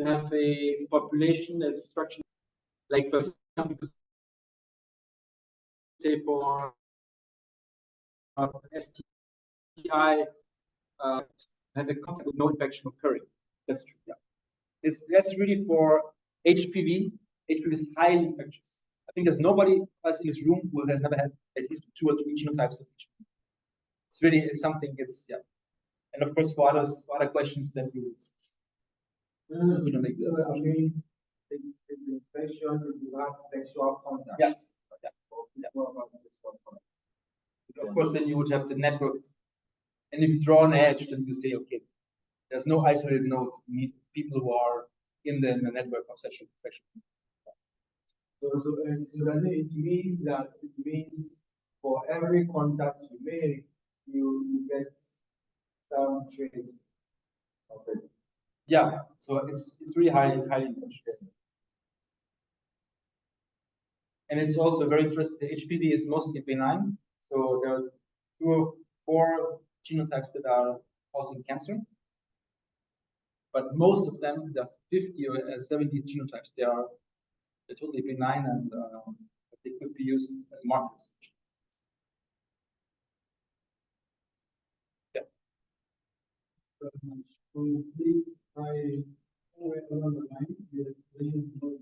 have a population that's structured, like for example, say for STI, have a contact with no infection occurring. That's true. Yeah, that's really for HPV. HPV is highly infectious. I think there's nobody else in this room who has never had at least 2 or 3 genotypes of HPV. It's really something. It's yeah, and of course for others, for other questions, then you would make this. I mean, it's infection without sexual contact. Yeah. Of course, then you would have the network. And if you draw an edge, then you say, okay, there's no isolated node. You need people who are in the network of sexual infection. So does it means that it means for every contact you make, you get some trace of it. Yeah, so it's really highly infectious. And it's also very interesting. HPV is mostly benign. So there are 2 or 4 genotypes that are causing cancer. But most of them, the 50 or 70 genotypes, they're totally benign and they could be used as markers. Yeah. So please, I somewhere along the line, you explain what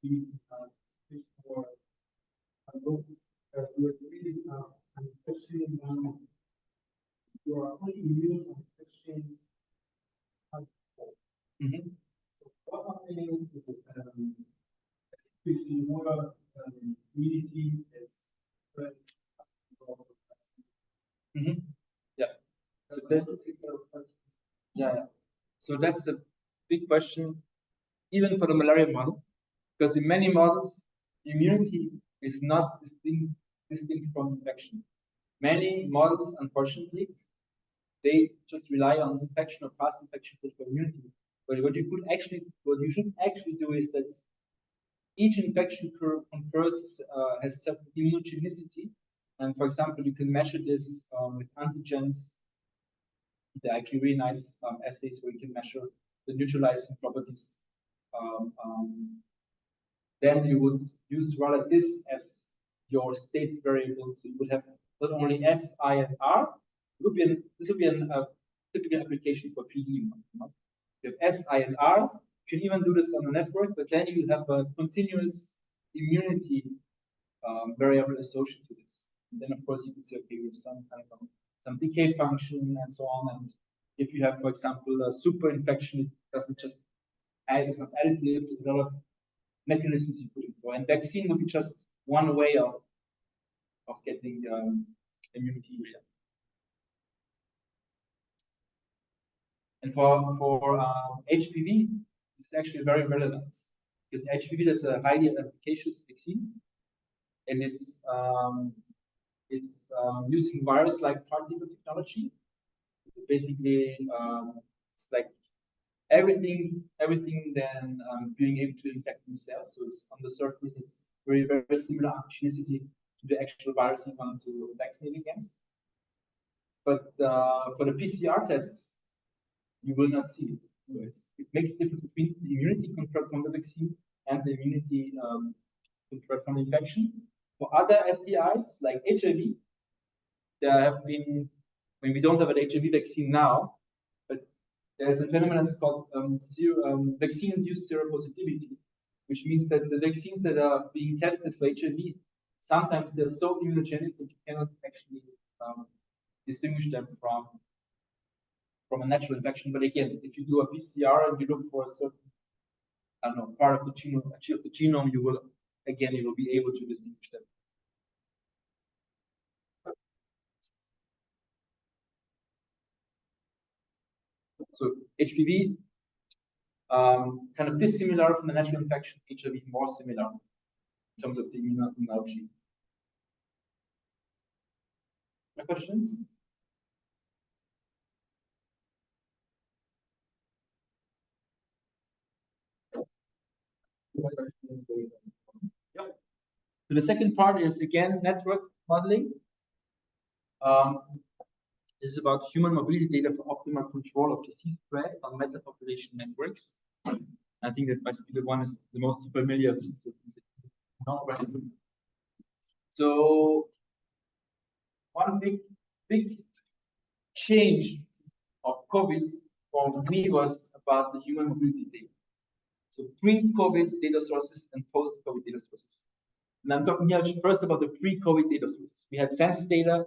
these are for you explain an infection now. You are only immune to infection. What happening if the more immunity is spread? Yeah. So yeah. So that's a big question, even for the malaria model, because in many models, immunity is not distinct from infection. Many models, unfortunately, they just rely on infection or past infection for immunity. But what you should actually do is that each infection curve confers has a certain immunogenicity. And for example, you can measure this with antigens. They're actually really nice assays where you can measure the neutralizing properties. Then you would use rather this as your state variable. So you would have not only S, I, and R. This would be a typical application for PD. You have S, I, and R. You can even do this on a network, but then you have a continuous immunity variable associated to this. And then, of course, you could say, okay, we have some kind of some decay function and so on. And if you have, for example, a super infection, it doesn't just add, it's not additive, there's a lot of mechanisms you put in for. And vaccine would be just one way of getting immunity. And for HPV, it's actually very relevant because HPV is a highly efficacious vaccine, and it's using virus-like particle technology. Basically, it's like everything then being able to infect new cells. So it's on the surface, it's very similar immunogenicity to the actual virus you want to vaccinate against. But for the PCR tests, you will not see it. So it makes a difference between the immunity conferred from the vaccine and the immunity conferred from the infection. For other STIs like HIV, there have been, I mean, we don't have an HIV vaccine now, but there's a phenomenon called vaccine-induced seropositivity, which means that the vaccines that are being tested for HIV, sometimes they're so immunogenic that you cannot actually distinguish them from a natural infection. But again, if you do a PCR and you look for a certain, I don't know, part of the genome, you will be able to distinguish them. So HPV, kind of dissimilar from the natural infection, HIV more similar in terms of the immunology. Any questions? Yeah. So the second part is again network modeling. This is about human mobility data for optimal control of disease spread on meta-population networks. I think that must be the one is the most familiar. So one big change of COVID for me was about the human mobility data. So pre-COVID data sources and post-COVID data sources. And I'm talking here first about the pre-COVID data sources. We had census data,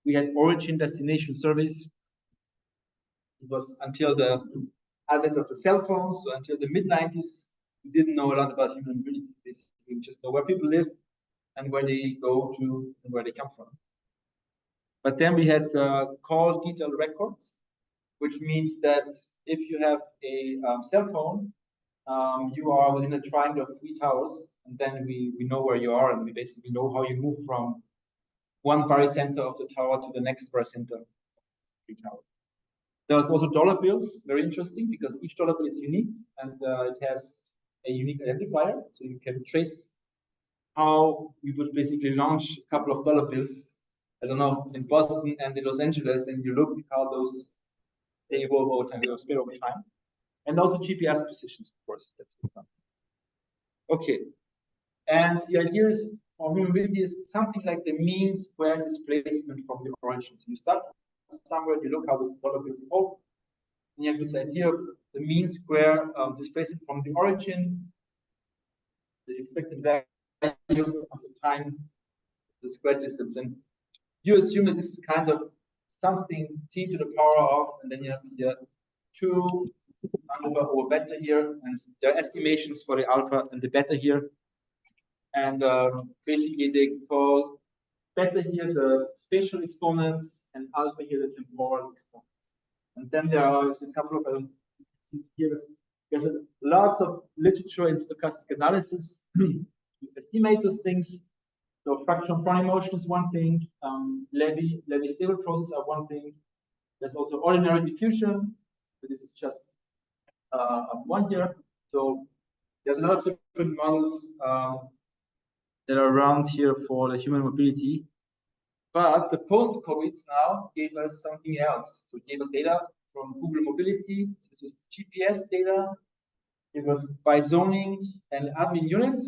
we had origin destination surveys. It was until the advent of the cell phones, so until the mid-90s, we didn't know a lot about human mobility. Basically, we just know where people live and where they go to and where they come from. But then we had call detailed records, which means that if you have a cell phone, you are within a triangle of 3 towers, and then we know where you are, and we basically know how you move from one barycenter of the tower to the next barycenter of 3 towers. There was also dollar bills, very interesting, because each dollar bill is unique, and it has a unique identifier, so you can trace how you would basically launch a couple of dollar bills, I don't know, in Boston and in Los Angeles, and you look how those they evolve over time, they spread over time. And also GPS positions, of course. That's fun. Okay. And the idea is for human mobility is something like the mean square displacement from the origin. So you start somewhere, you look how this dollar bills evolve, and you have this idea of the mean square displacement from the origin, the expected value of the time, the square distance. And you assume that this is kind of something t to the power of, and then you have here 2 alpha over beta here, and there are estimations for the alpha and the beta here. And basically they call beta here the spatial exponents and alpha here the temporal exponents. And then there are a couple of there's a lot of literature in stochastic analysis to estimate those things. So fractional Prony motion is one thing, Levy stable process are one thing. There's also ordinary diffusion, but this is just one here. So there's a lot of different models that are around here for the human mobility. But the post-COVID now gave us something else. So it gave us data from Google Mobility. This was GPS data. It was by zoning and admin unit.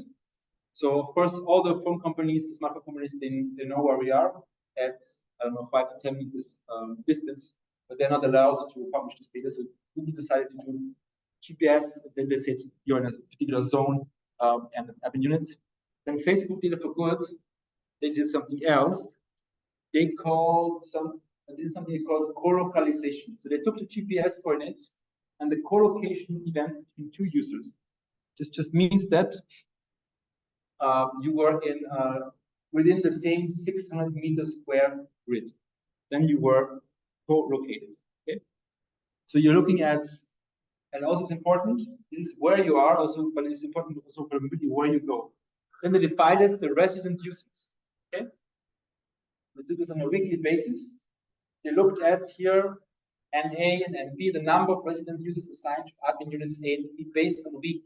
So of course, all the phone companies, the smartphone companies, they know where we are at, I don't know, 5 to 10 meters distance, but they're not allowed to publish this data. So Google decided to do GPS. Then they said you're in a particular zone and admin unit. Then Facebook did it for good. They did something else. They called and this is something called co-localization. So they took the GPS coordinates and the co-location event between two users. This just means that you were in within the same 600 meter square grid. Then you were co-located. Okay, so you're looking at, and also it's important. This is where you are also, but it's important also for where you go. Then they divided the resident users. Okay, they did this on a weekly basis. They looked at here NA and NB, the number of resident users assigned to admin units A and B based on week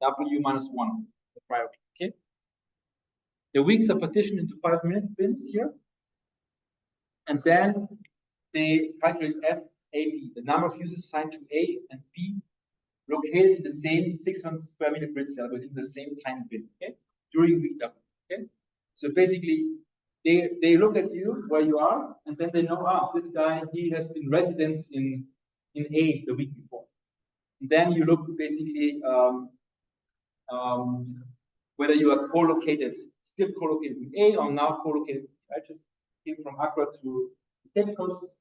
W minus 1, the prior week. Okay. The weeks are partitioned into 5-minute bins here. And then they calculate FAB, the number of users assigned to A and B located in the same 600 square meter grid cell within the same time bin, okay, during week W. Okay. So basically, they look at you where you are, and then they know, this guy, he has been resident in A the week before. And then you look basically whether you are co-located, still co-located with A or now co-located. I just came from Accra to Cape Coast.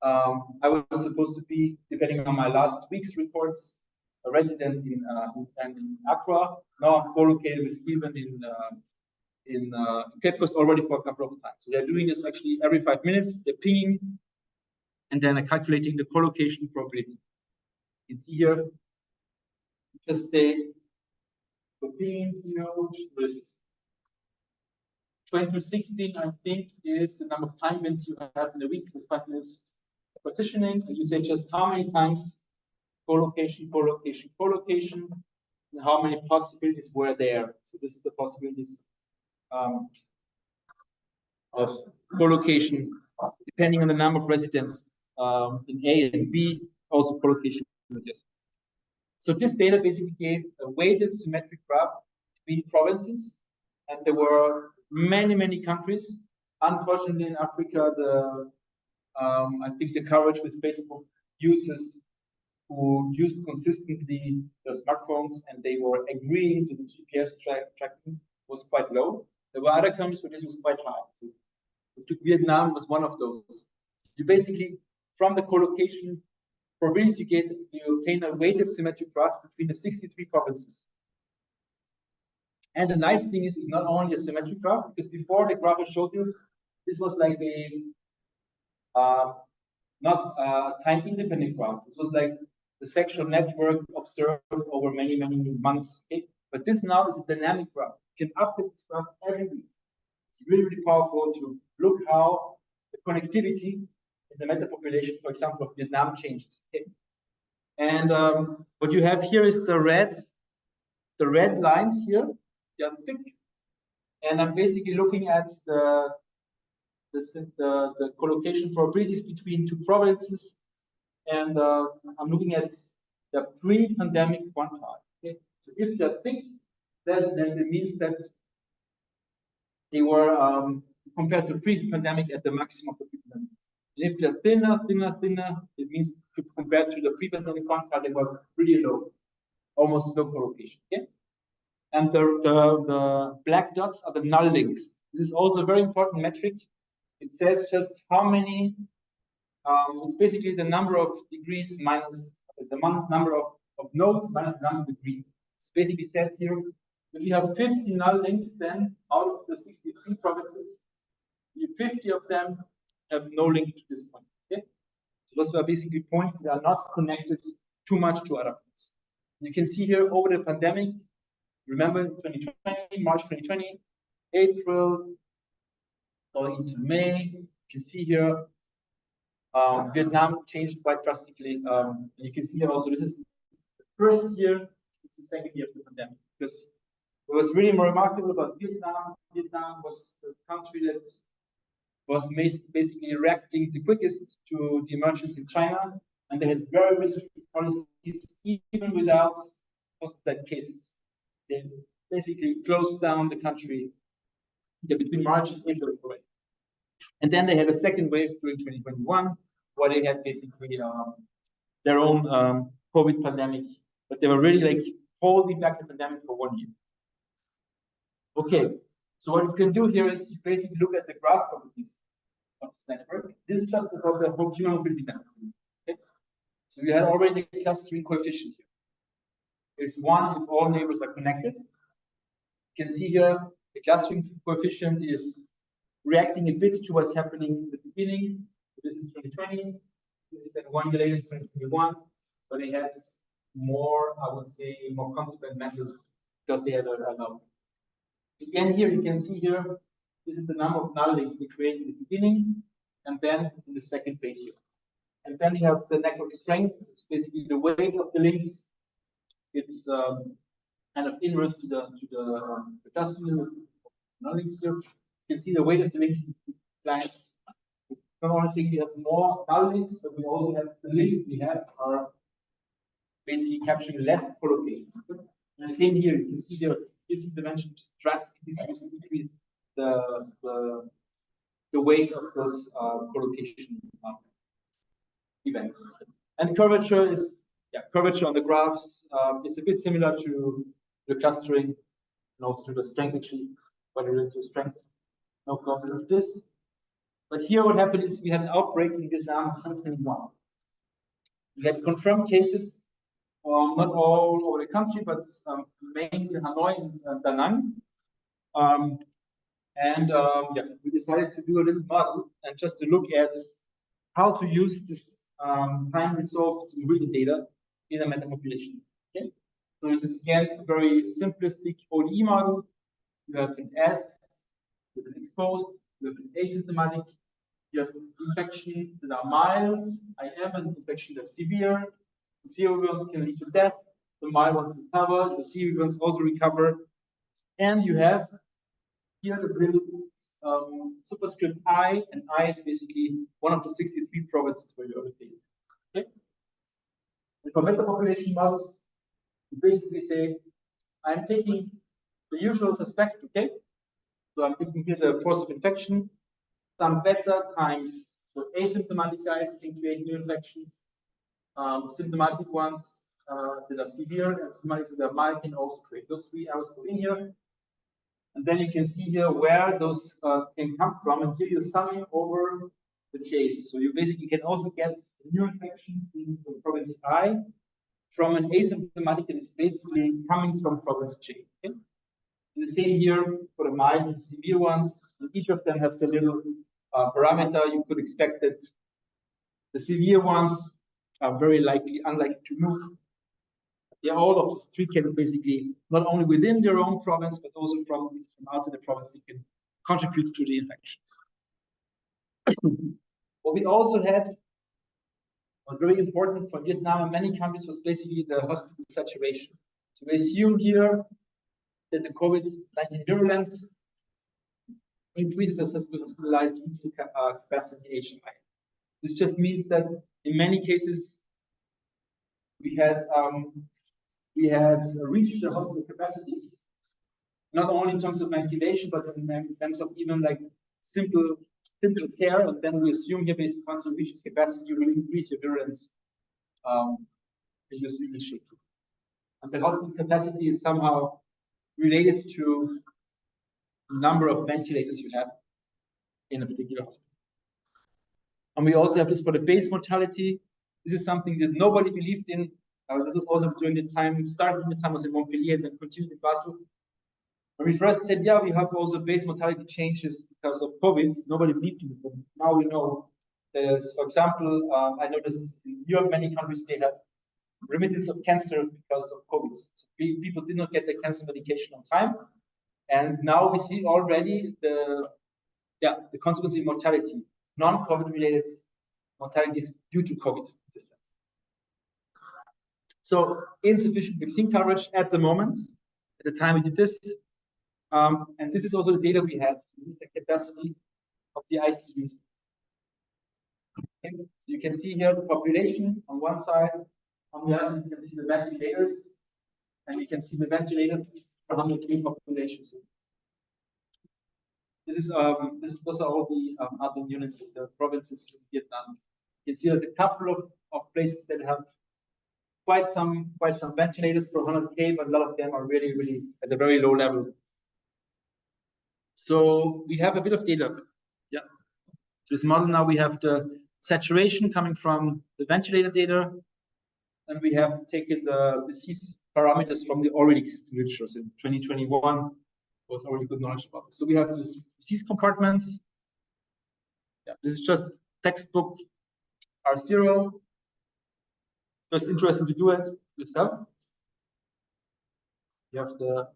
I was supposed to be, depending on my last week's reports, a resident in Accra. Now I'm co-located with Stephen in Cape Coast already for a couple of times. So they're doing this actually every 5 minutes. They're pinging, and then they're calculating the co-location probability. You can see here, just say the pinging here, which was 2016, I think, is the number of time bins you have in a week with 5 minutes partitioning. You say just how many times co-location, co-location, co-location, and how many possibilities were there. So this is the possibilities of co-location, depending on the number of residents in A and B, also co-location. So this data basically gave a weighted symmetric graph between provinces, and there were many, many countries. Unfortunately, in Africa, I think the coverage with Facebook users who used consistently their smartphones and they were agreeing to the GPS tracking was quite low. There were other countries where this was quite high. So Vietnam was one of those. You basically, from the co-location probabilities you obtain a weighted symmetric graph between the 63 provinces. And the nice thing is, it's not only a symmetric graph, because before the graph I showed you, this was like a not a time-independent graph. This was like the sexual network observed over many, many months. Okay? But this now is a dynamic graph. You can update this graph every week. It's really, really powerful to look how the connectivity in the meta population, for example, of Vietnam changes. Okay? And what you have here is the red lines here. They are thick. And I'm basically looking at the collocation probabilities between two provinces, and I'm looking at the pre-pandemic quantile. Okay, so if they're thick, then it means that they were compared to pre-pandemic at the maximum of the pre-pandemic. And if they're thinner, it means compared to the pre-pandemic quantile, they were pretty low, almost no correlation. Okay, and the black dots are the null links. This is also a very important metric. It says just how many, it's basically the number of degrees minus the number of nodes minus the number of degrees. It's basically said here, if you have 50 null links, then out of the 63 provinces, 50 of them have no link to this point. Okay? So those are basically points that are not connected too much to other points. You can see here over the pandemic, remember 2020, March 2020, April, going into May, you can see here, Vietnam changed quite drastically. And you can see here also, this is the first year, it's the second year of the pandemic. Because what was really remarkable about Vietnam, Vietnam was the country that was basically reacting the quickest to the emergence in China. And they had very restrictive policies, even without hospital cases. They basically closed down the country between March and April already. And then they had a second wave during 2021, where they had basically their own COVID pandemic, but they were really like holding back the pandemic for 1 year. Okay, so what you can do here is you basically look at the graph properties of this network. This is just about the whole human mobility network. Okay? So we had already a clustering coefficient here. It's 1 if all neighbors are connected. You can see here the clustering coefficient is reacting a bit to what's happening at the beginning. This is 2020. This is then 1 year later, 2021. But it has more, I would say, more consequent measures because they have a number. Again, here you can see here, this is the number of null links they create in the beginning and then in the second phase here. And then you have the network strength. It's basically the weight of the links. It's kind of inverse to the clustering null links here. You can see the weight of the links declines. Not only saying we have more null links, but we also have the links we have are basically capturing less collocation. And the same here, you can see here, this intervention just drastically increase the weight of those collocation events. And curvature is, curvature on the graphs. It's a bit similar to the clustering and also to the strength actually, but related to strength. No problem with this. But here what happened is we had an outbreak in Vietnam in 2021. We had confirmed cases, not all over the country, but mainly Hanoi and Da Nang. We decided to do a little model and just to look at how to use this time-resolved mobility data in a meta population. Okay, so this is again a very simplistic ODE model. You have an S with an exposed, you have an asymptomatic, you have infections that are mild, IM, and infection that's severe. The severe ones can lead to death. The mild ones recover. The severe ones also recover. And you have here the little superscript I, and I is basically one of the 63 provinces where you're located. Okay. And for meta population models, you basically say, I'm taking the usual suspect, okay? So I'm taking here the force of infection, some beta times the asymptomatic guys can create new infections. Symptomatic ones that are severe and symptomatic that are mild can also create. Those 3 arrows go in here. And then you can see here where those can come from, and here you're summing over the case. So you basically can also get a new infection in the province I from an asymptomatic that is basically coming from province J. Okay? And the same here for the mild and severe ones. And each of them have the little parameter. You could expect that the severe ones are very unlikely to move. Yeah, all of these 3 can basically, not only within their own province, but also from out of the province, they can contribute to the infections. What we also had was very important for Vietnam and many countries was basically the hospital saturation. So we assume here that the COVID-19 virulence increases as hospitalized capacity HMI. This just means that in many cases we had reached the hospital capacities, not only in terms of ventilation, but in terms of even like simple care. And then we assume here, basically, once you reach this capacity, you will increase your virulence in this shape. And the hospital capacity is somehow related to the number of ventilators you have in a particular hospital. And we also have this for the base mortality. This is something that nobody believed in. This was also during the time, starting the time was in Montpellier and then continued in Basel. When we first said, yeah, we have also base mortality changes because of COVID, nobody believed in this. But now we know there's, for example, I noticed in Europe, many countries, they have remittance of cancer because of COVID. So people did not get their cancer medication on time. And now we see already the consequence in mortality, non-COVID related mortalities due to COVID. So insufficient vaccine coverage at the moment, at the time we did this. And this is also the data we had. This is the capacity of the ICUs. Okay. So you can see here the population on one side. On the other side, you can see the ventilators. And you can see the ventilator for 100K population. So those are all the other units, the provinces in Vietnam. You can see there's a couple of places that have quite some ventilators for 100K, but a lot of them are really, really at a very low level. So we have a bit of data. Yeah. So this model now we have the saturation coming from the ventilator data, and we have taken the disease parameters from the already existing literature. So in 2021 was already good knowledge about this. So we have the disease compartments. Yeah, this is just textbook R0. Just interesting to do it yourself. You have the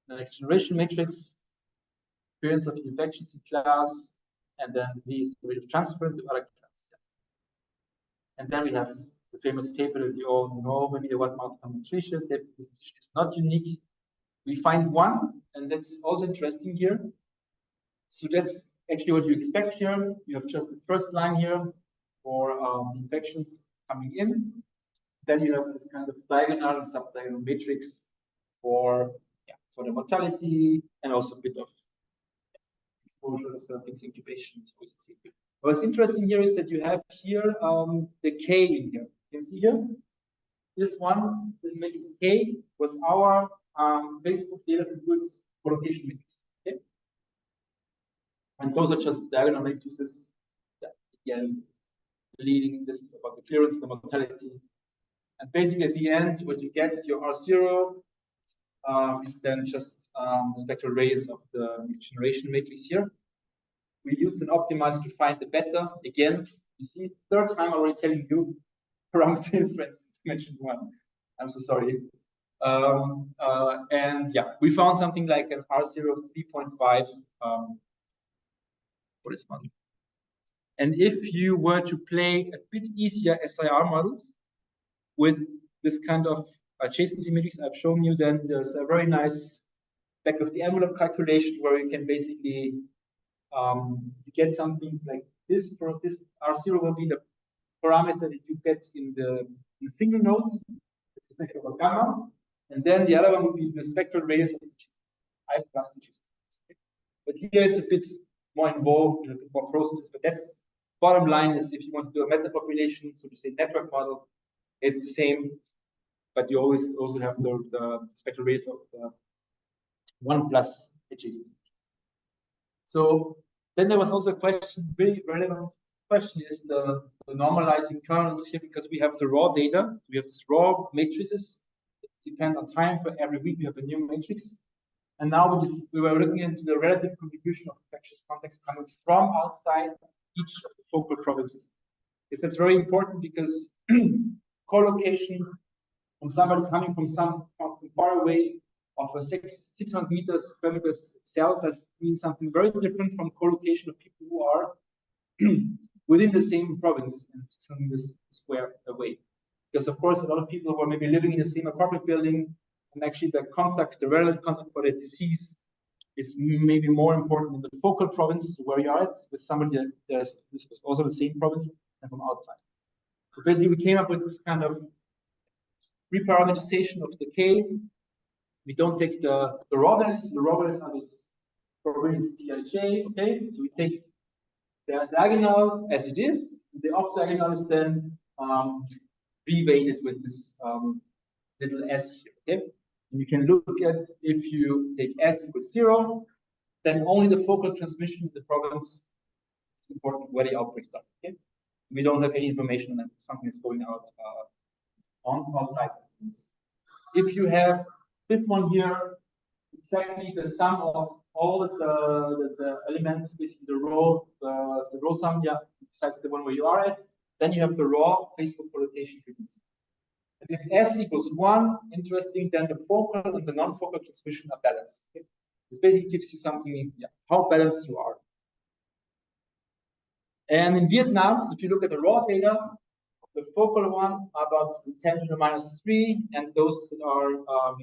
next generation matrix, appearance of the infections in class, and then V is the rate of transfer to other class. Yeah. And then we have the famous paper that you all know, maybe the one mouth concentration. That is not unique. We find one, and that's also interesting here. So that's actually what you expect here. You have just the first line here for infections coming in. Then you have this kind of diagonal and subdiagonal matrix for the mortality and also a bit of exposure as well, things incubation. What's interesting here is that you have here the K in here. You can see here this one, this matrix K was our Facebook data for goods collocation matrix. Okay, and those are just diagonal matrices. Yeah, again, leading this is about the clearance, the mortality. And basically, at the end, what you get, your R0 is then just the spectral radius of the next generation matrix here. We used an optimizer to find the beta. Again, you see, third time already telling you parameter inference dimension 1. I'm so sorry. And yeah, we found something like an R0 of 3.5 for this one. And if you were to play a bit easier SIR models with this kind of adjacency matrix I've shown you, then there's a very nice back of the envelope calculation where you can basically get something like this. For this R0 will be the parameter that you get in the single node. It's the vector of gamma, and then the other one would be the spectral radius of I plus the But here it's a bit more involved, a bit more processes. But that's bottom line is if you want to do a meta population, so to say network model, it's the same, but you always also have the spectral radius of the 1 plus adjacent. So then there was also a question, really relevant question is the normalizing kernels here, because we have the raw data. We have this raw matrices. It depends on time. For every week we have a new matrix. And now we were looking into the relative contribution of infectious context coming from outside each of the focal provinces. Because that's very important, because co-location from somebody coming from far away of a 600 meters perimeter cell does mean something very different from co-location of people who are within the same province and 600 meters square away. Because of course, a lot of people who are maybe living in the same apartment building, and actually the contact, the relevant contact for the disease is maybe more important in the focal province where you are at, with somebody that there's also the same province and from outside. So basically we came up with this kind of reparameterization of the K. We don't take the raw values. The raw values are those probabilities Pij. Okay, so we take the diagonal as it is. The off diagonal is then reweighted with this little s here. Okay, and you can look at if you take s equals 0, then only the focal transmission in the province is important where the outbreak starts. Okay, we don't have any information on that. Something is going out on outside. If you have this one here, exactly the sum of all the elements, basically the row sum, yeah, besides the one where you are at, then you have the raw Facebook collocation frequency. And if S equals 1, interesting, then the focal and the non-focal transmission are balanced. Okay? This basically gives you something, yeah, how balanced you are. And in Vietnam, if you look at the raw data, the focal one are about 10 to the minus 3, and those that are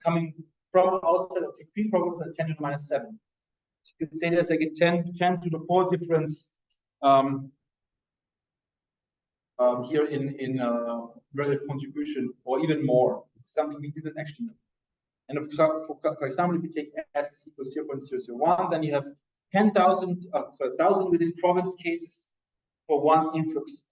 coming from outside of the free province are 10 to the minus 7. So you can say there's like a 10 to the 4 difference here in relative contribution, or even more. It's something we didn't actually know. And for example, if you take S equals 0.001, then you have 1,000 within province cases for one influx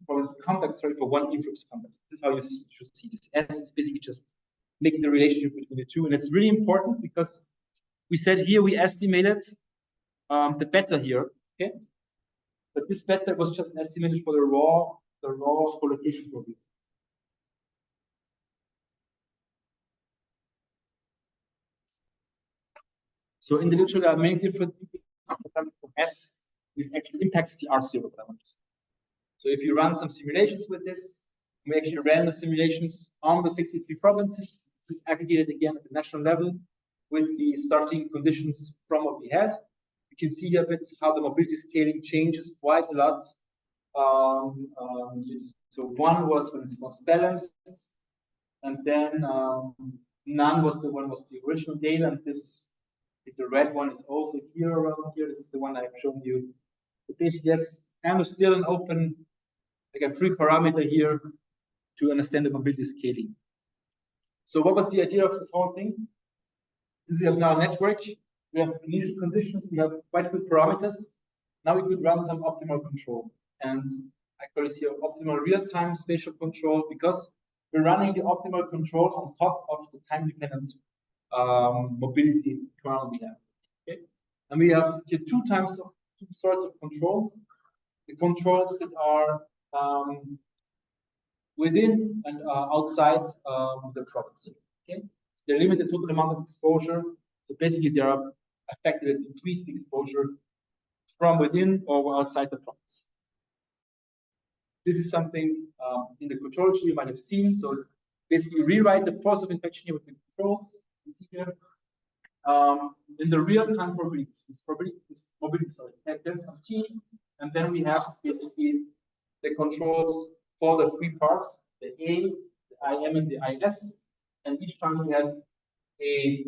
province context, sorry, for one influx context. This is how you should see this. S is basically just making the relationship between the two. And it's really important because we said here we estimated the beta here. Okay, but this beta was just an estimate for the raw collocation probability. So in the literature, there are many different S, which actually impacts the R0 parameters. So if you run some simulations with this, we actually ran the simulations on the 63 provinces. This is aggregated again at the national level with the starting conditions from what we had. You can see here a bit how the mobility scaling changes quite a lot. So one was when it was balanced, and then none was the original data, and this the red one is also here around here. This is the one I've shown you. So basically, that's kind of still an open, like a free parameter here to understand the mobility scaling. So what was the idea of this whole thing? We have now a network. We have initial conditions. We have quite good parameters. Now we could run some optimal control, and I call this here optimal real-time spatial control because we're running the optimal control on top of the time-dependent mobility kernel we have. Okay, and we have here two sorts of controls. The controls that are within and outside the province. Okay, they limit the total amount of exposure. So basically, they are affected with increased exposure from within or outside the province. This is something in the control tree you might have seen. So basically, rewrite the force of infection here with the controls. You see here. In the real-time probability, there's some T, and then we have basically the controls for the three parts, the A, the IM, and the IS, and each time we have a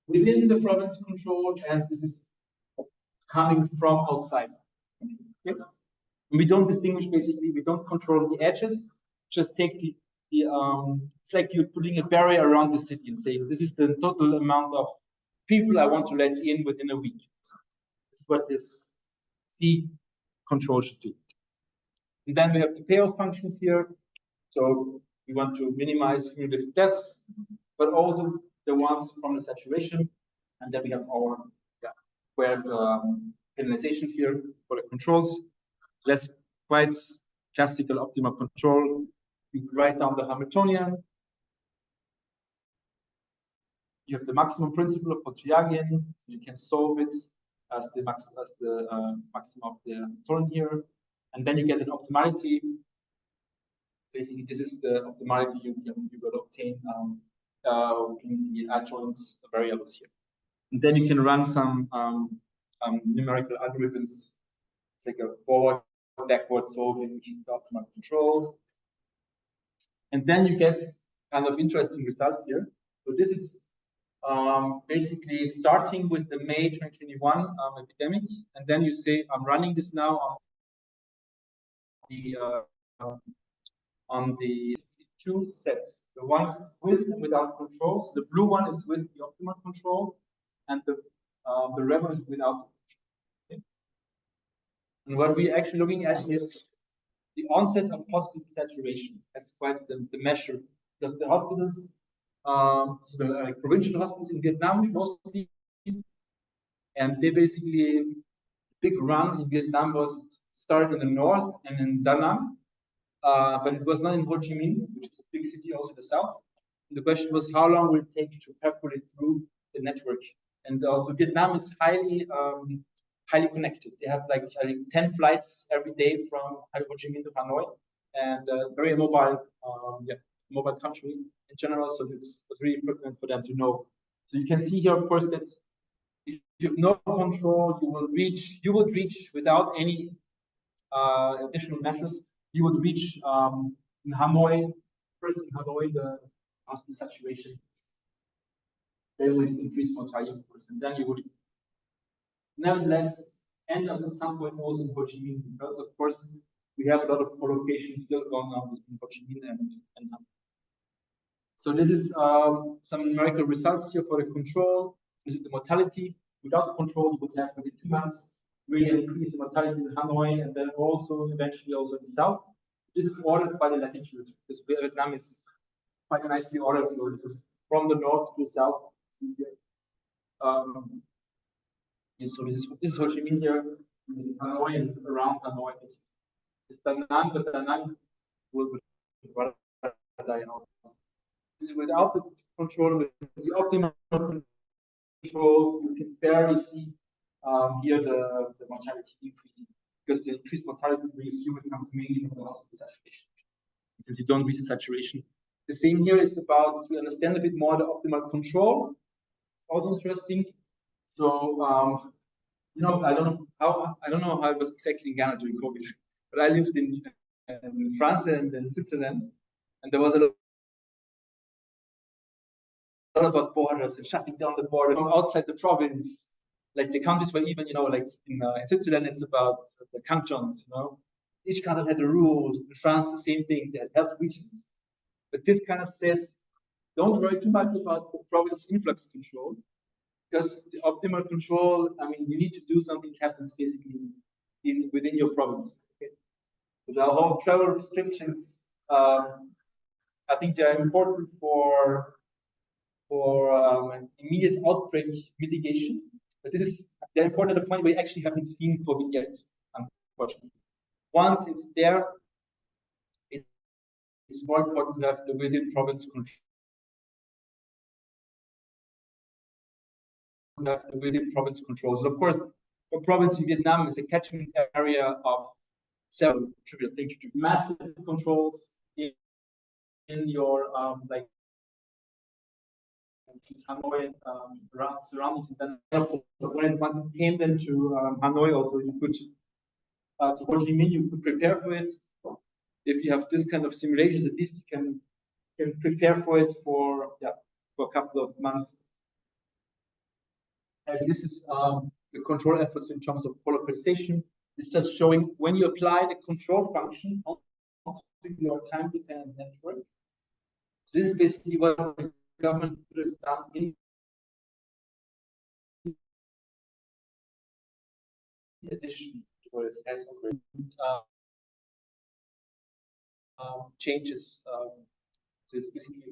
within the province control, and this is coming from outside. Okay? We don't distinguish, basically, we don't control the edges, just take the it's like you're putting a barrier around the city and saying, this is the total amount of people I want to let in within a week. This is what this C control should do. And then we have the payoff functions here. So we want to minimize cumulative deaths, but also the ones from the saturation. And then we have our squared penalizations here for the controls. That's quite classical optimal control. You write down the Hamiltonian. You have the maximum principle of Pontryagin. You can solve it as the maximum of the Hamiltonian here, and then you get an optimality. Basically, this is the optimality you will obtain in the adjoint variables here. And then you can run some numerical algorithms. It's like a forward, backward solving the optimal control. And then you get kind of interesting result here. So this is basically starting with the May 2021 epidemic, and then you say, I'm running this now on the two sets. The one with and without controls. The blue one is with the optimal control, and the red one is without. Okay? And what we're actually looking at is the onset of hospital saturation. That's quite the measure, because the hospitals, so the provincial hospitals in Vietnam mostly, and they basically, big run in Vietnam was started in the north and in Da Nang, but it was not in Ho Chi Minh, which is a big city also in the south. And the question was, how long will it take to percolate through the network? And also Vietnam is highly connected. They have like 10 flights every day from Ho Chi Minh to Hanoi, and very mobile, mobile country in general. So it's really important for them to know. So you can see here, of course, that if you have no control, you would reach without any additional measures. You would reach in Hanoi, first in Hanoi, the hospital saturation. Then with increased mortality, of course, and then you would nevertheless end up at some point also in Ho Chi Minh, because of course we have a lot of collocation still going on between Ho Chi Minh and Hanoi. So this is some numerical results here for the control. This is the mortality. Without control, you would have within 2 months really increase the mortality in Hanoi, and then also eventually also in the south. This is ordered by the latitude. This Vietnam is quite nicely ordered. So this is from the north to the south. So this is Ho Chi Minh here. Hanoi and it's around Hanoi. It's the none, but the none will die out. Without the control, with the optimal control, you can barely see here the mortality increasing because the increased mortality we assume it comes mainly from the hospital saturation. Because you don't reach the saturation. The same here is about to understand a bit more the optimal control. Also interesting. So you know, I don't know how it was exactly in Ghana during COVID, but I lived in France and in Switzerland, and there was a lot about borders and shutting down the border from outside the province. Like the countries were even, you know, like in Switzerland, it's about the cantons, you know. Each canton had a rule. In France, the same thing. They had health regions. But this kind of says, don't worry too much about the province influx control, because the optimal control, I mean, you need to do something that happens basically within your province. Okay? Because our whole travel restrictions, I think they are important for immediate outbreak mitigation. But this is they're important at the point where you actually haven't seen COVID yet, unfortunately. Once it's there, it's more important to have the within province control. Have the within province controls. And of course, a province in Vietnam is a catchment area of several trivial things to do. Massive controls in your like Hanoi surroundings, and then when once it came then to Hanoi, also you could to Ho Chi Minh, you could prepare for it. If you have this kind of simulations, at least you can prepare for it for a couple of months. And this is the control efforts in terms of polarization. It's just showing when you apply the control function on your time-dependent network. This is basically what the government has done in addition to what it has already. Changes. So it's basically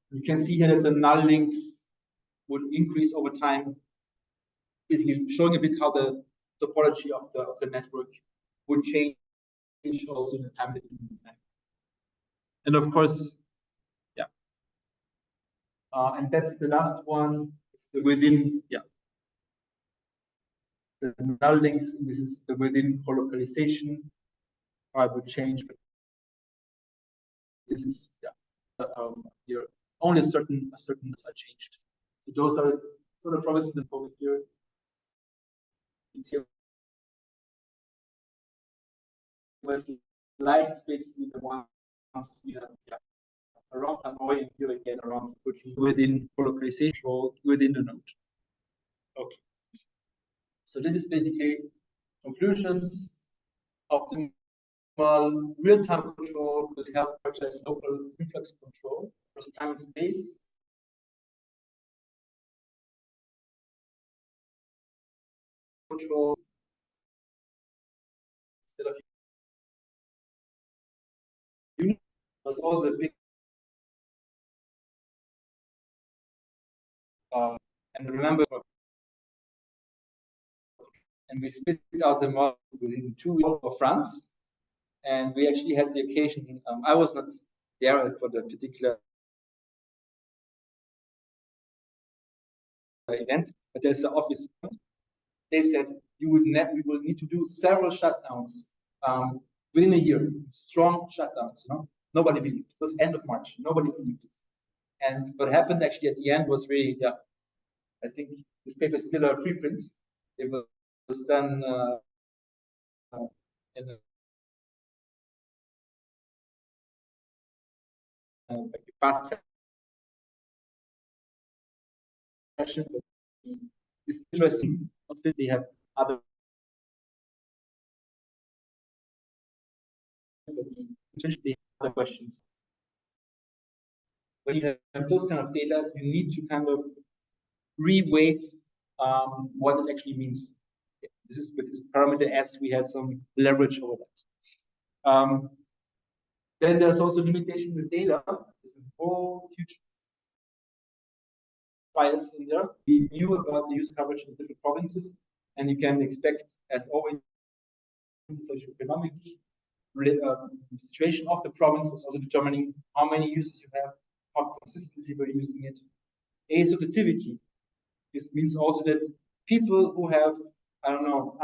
you can see here that the null links would increase over time, basically showing a bit how the topology of the network would change also in the time that you time. And of course, yeah. And that's the last one. It's the within, the null links. This is the within colocalization. I would change, but this is here only a certain are changed. So those are sort of provinces that over here. Like it's basically the ones we have around Hanoi and here again around within colocalization within the node. Okay. So this is basically conclusions. Optimal real-time control would help purchase local influx control across time and space. Control instead of unit was also a big and remember, and we split out the model within 2 weeks for France, and we actually had the occasion. I was not there for the particular event, but there's an office. They said we will need to do several shutdowns within a year, strong shutdowns. You know, nobody believed it. It was end of March. Nobody believed it. And what happened actually at the end was really, I think this paper is still a preprint. It was done in like a fast fashion. It's interesting. They have other. Interesting other questions. When you have those kind of data, you need to kind of reweight what this actually means. This is with this parameter S, we had some leverage over that. Then there's also limitation with data. There's a whole huge bias in there. We knew about the use coverage in different provinces, And you can expect, as always, socioeconomic situation of the province is also determining how many users you have, how consistently we're using it. Associativity. This means also that people who have, I don't know,